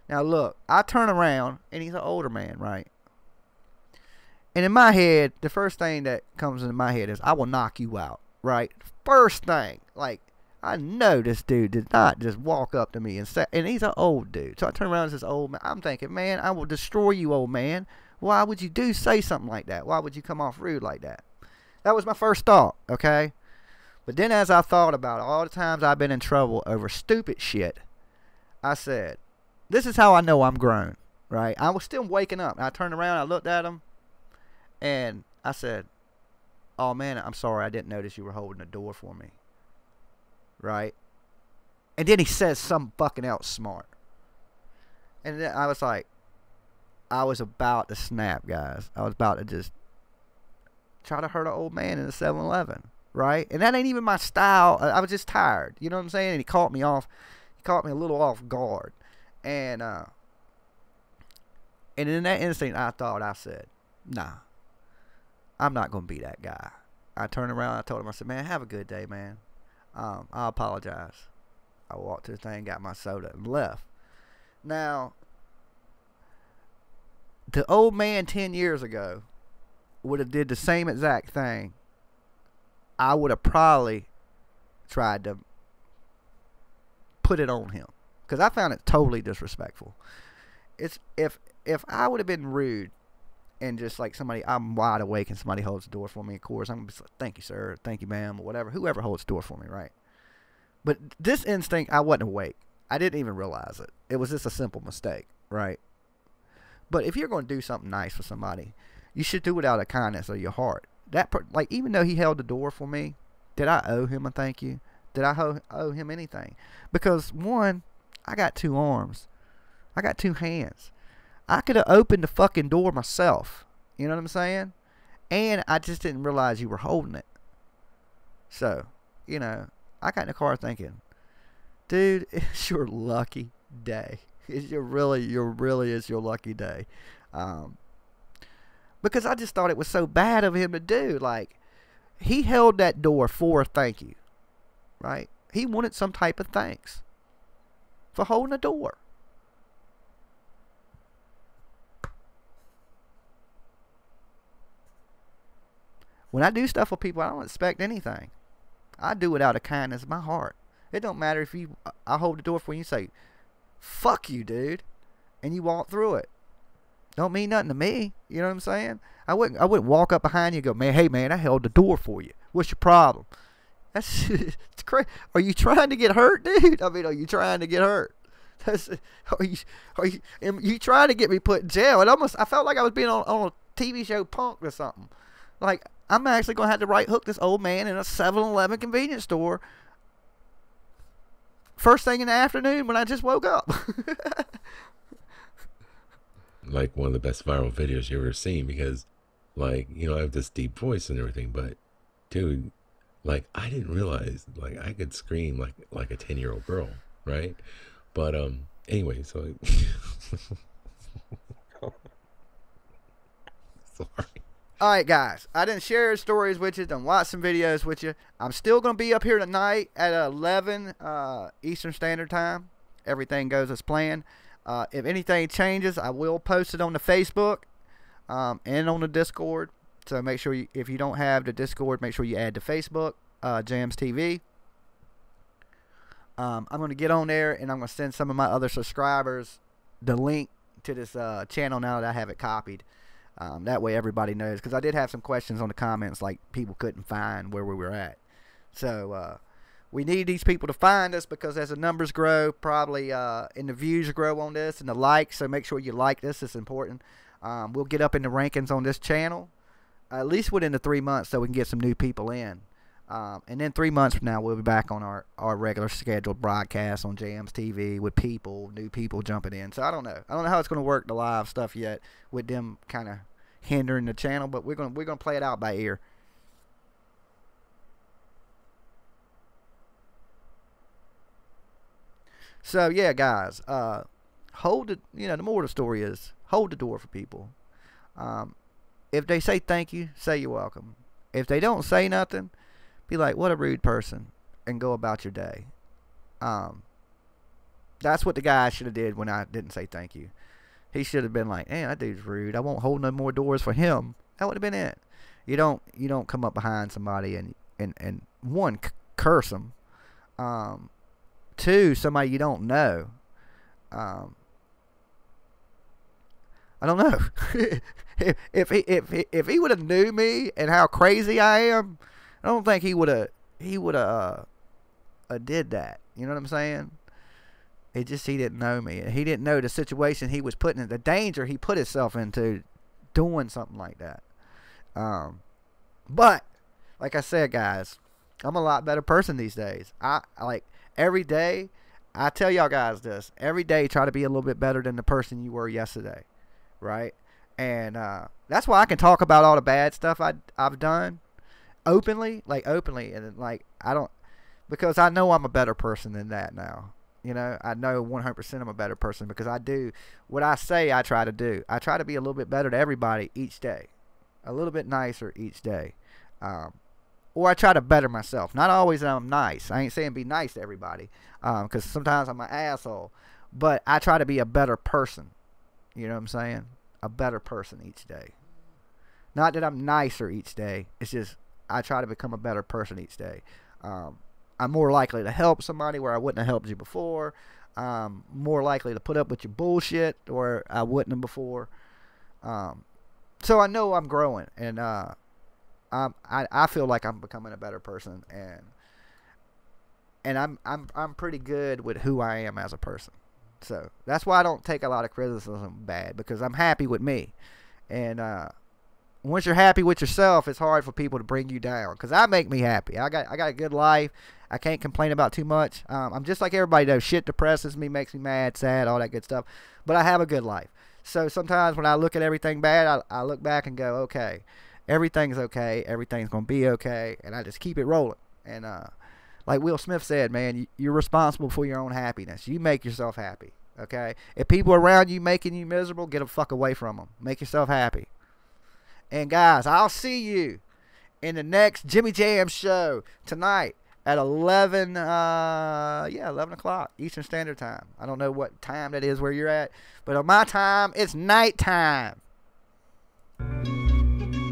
Now look, I turn around, and he's an older man, right? And in my head, the first thing that comes into my head is, I will knock you out, right? First thing, like, I know this dude did not just walk up to me and say, and he's an old dude. So I turn around and this old man. I'm thinking, man, I will destroy you, old man. Why would you say something like that? Why would you come off rude like that? That was my first thought, okay? But then as I thought about all the times I've been in trouble over stupid shit, I said, this is how I know I'm grown, right? I was still waking up. I turned around, I looked at him, and I said, oh man, I'm sorry, I didn't notice you were holding the door for me. Right? And then he says something fucking else smart. And then I was like, I was about to snap, guys. I was about to just try to hurt an old man in a 7-Eleven. Right? And that ain't even my style. I was just tired. You know what I'm saying? And he caught me a little off guard. And in that instant, I said, nah, I'm not going to be that guy. I turned around, I told him, I said, man, have a good day, man. I apologize. I walked to the thing, got my soda, and left. Now, the old man 10 years ago would have did the same exact thing. I would have probably tried to put it on him, because I found it totally disrespectful. It's if I would have been rude and just like somebody, I'm wide awake and somebody holds the door for me, of course, I'm going to be like, thank you, sir, thank you, ma'am, or whatever, whoever holds the door for me, right? But this instinct, I wasn't awake. I didn't even realize it. It was just a simple mistake, right? But if you're going to do something nice for somebody, you should do it out of kindness of your heart. Like, even though he held the door for me, did I owe him a thank you? Did I owe him anything? Because, one, I got 2 arms. I got 2 hands. I could have opened the fucking door myself. You know what I'm saying? And I just didn't realize you were holding it. So, you know, I got in the car thinking, dude, it's your lucky day. It really is your lucky day. Because I just thought it was so bad of him to do. Like, he held that door for a thank you. Right? He wanted some type of thanks for holding the door. When I do stuff for people, I don't expect anything. I do it out of kindness of my heart. It don't matter if I hold the door for you and say, fuck you, dude, and you walk through it. Don't mean nothing to me. You know what I'm saying? I wouldn't walk up behind you and go, man, hey man, I held the door for you. What's your problem? That's it's crazy. Are you trying to get hurt, dude? I mean, are you trying to get hurt? Are you trying to get me put in jail? I felt like I was being on a TV show Punk or something. Like, I'm actually going to have to right hook this old man in a 7-Eleven convenience store first thing in the afternoon when I just woke up. Like one of the best viral videos you ever seen, because, like, you know, I have this deep voice and everything, but, dude, like, I didn't realize, like, I could scream like a 10-year-old girl, right? But, anyway, so, sorry. All right, guys. I didn't share stories with you. Done watch some videos with you. I'm still going to be up here tonight at 11 Eastern Standard Time. Everything goes as planned. If anything changes, I will post it on the Facebook and on the Discord. So make sure if you don't have the Discord, make sure you add the Facebook, Jams TV. I'm going to get on there and I'm going to send some of my other subscribers the link to this channel now that I have it copied. That way everybody knows, because I did have some questions on the comments, like people couldn't find where we were at. So we need these people to find us, because as the numbers grow, probably and the views grow on this and the likes, so make sure you like this. It's important. We'll get up in the rankings on this channel at least within the 3 months, so we can get some new people in. And then 3 months from now, we'll be back on our regular scheduled broadcast on Jams TV with new people jumping in. So I don't know how it's going to work, the live stuff yet, with them kind of hindering the channel, but we're gonna play it out by ear. So yeah, guys, hold it. The moral of the story is hold the door for people. If they say thank you, say you're welcome. If they don't say nothing, be like, what a rude person, and go about your day. That's what the guy should have did when I didn't say thank you. He should have been like, hey, that dude's rude, I won't hold no more doors for him. That would have been it. You don't come up behind somebody and one, curse them. Two, somebody you don't know. I don't know. if he would have knew me and how crazy I am, I don't think he would have did that. You know what I'm saying? He didn't know me. He didn't know the situation he was putting in, the danger he put himself into doing something like that. But like I said, guys, I'm a lot better person these days. I like every day. I tell y'all guys this, every day try to be a little bit better than the person you were yesterday, right? And that's why I can talk about all the bad stuff I've done openly, and like because I know I'm a better person than that now. I know 100% I'm a better person, because I do what I say I try to do. I try to be a little bit better to everybody each day, a little bit nicer each day, or I try to better myself. Not always that I'm nice. I ain't saying be nice to everybody, because sometimes I'm an asshole, but I try to be a better person. You know what I'm saying? A better person each day. Not that I'm nicer each day. It's just I try to become a better person each day. I'm more likely to help somebody where I wouldn't have helped you before. More likely to put up with your bullshit where I wouldn't have before. So I know I'm growing, and I feel like I'm becoming a better person, and I'm pretty good with who I am as a person. So that's why I don't take a lot of criticism bad, because I'm happy with me. And once you're happy with yourself, it's hard for people to bring you down, because I make me happy. I got a good life. I can't complain about too much. I'm just like everybody though. Shit depresses me, makes me mad, sad, all that good stuff. But I have a good life. So sometimes when I look at everything bad, I look back and go, okay, everything's okay. Everything's going to be okay. And I just keep it rolling. And like Will Smith said, man, you're responsible for your own happiness. You make yourself happy. Okay? If people around you making you miserable, get the fuck away from them. Make yourself happy. And guys, I'll see you in the next Jimmy Jam show tonight at 11 o'clock Eastern Standard Time. I don't know what time that is where you're at, but on my time, it's nighttime.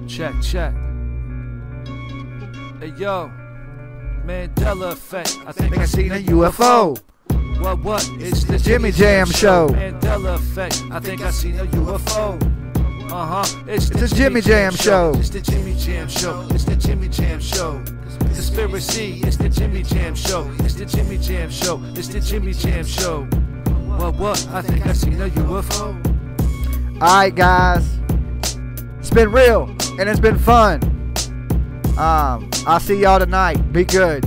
Check. Hey, yo. Mandela effect. I think I seen a UFO. What? It's the Jimmy Jam show. Mandela effect. I think I seen a UFO. It's the Jimmy Jam show. It's the Jimmy Jam show. It's the Jimmy Jam show. Conspiracy. It's the Jimmy Jam show. It's the Jimmy Jam show. It's the Jimmy Jam show. What? I think I seen a UFO. Alright, guys. It's been real and it's been fun. I'll see y'all tonight. Be good.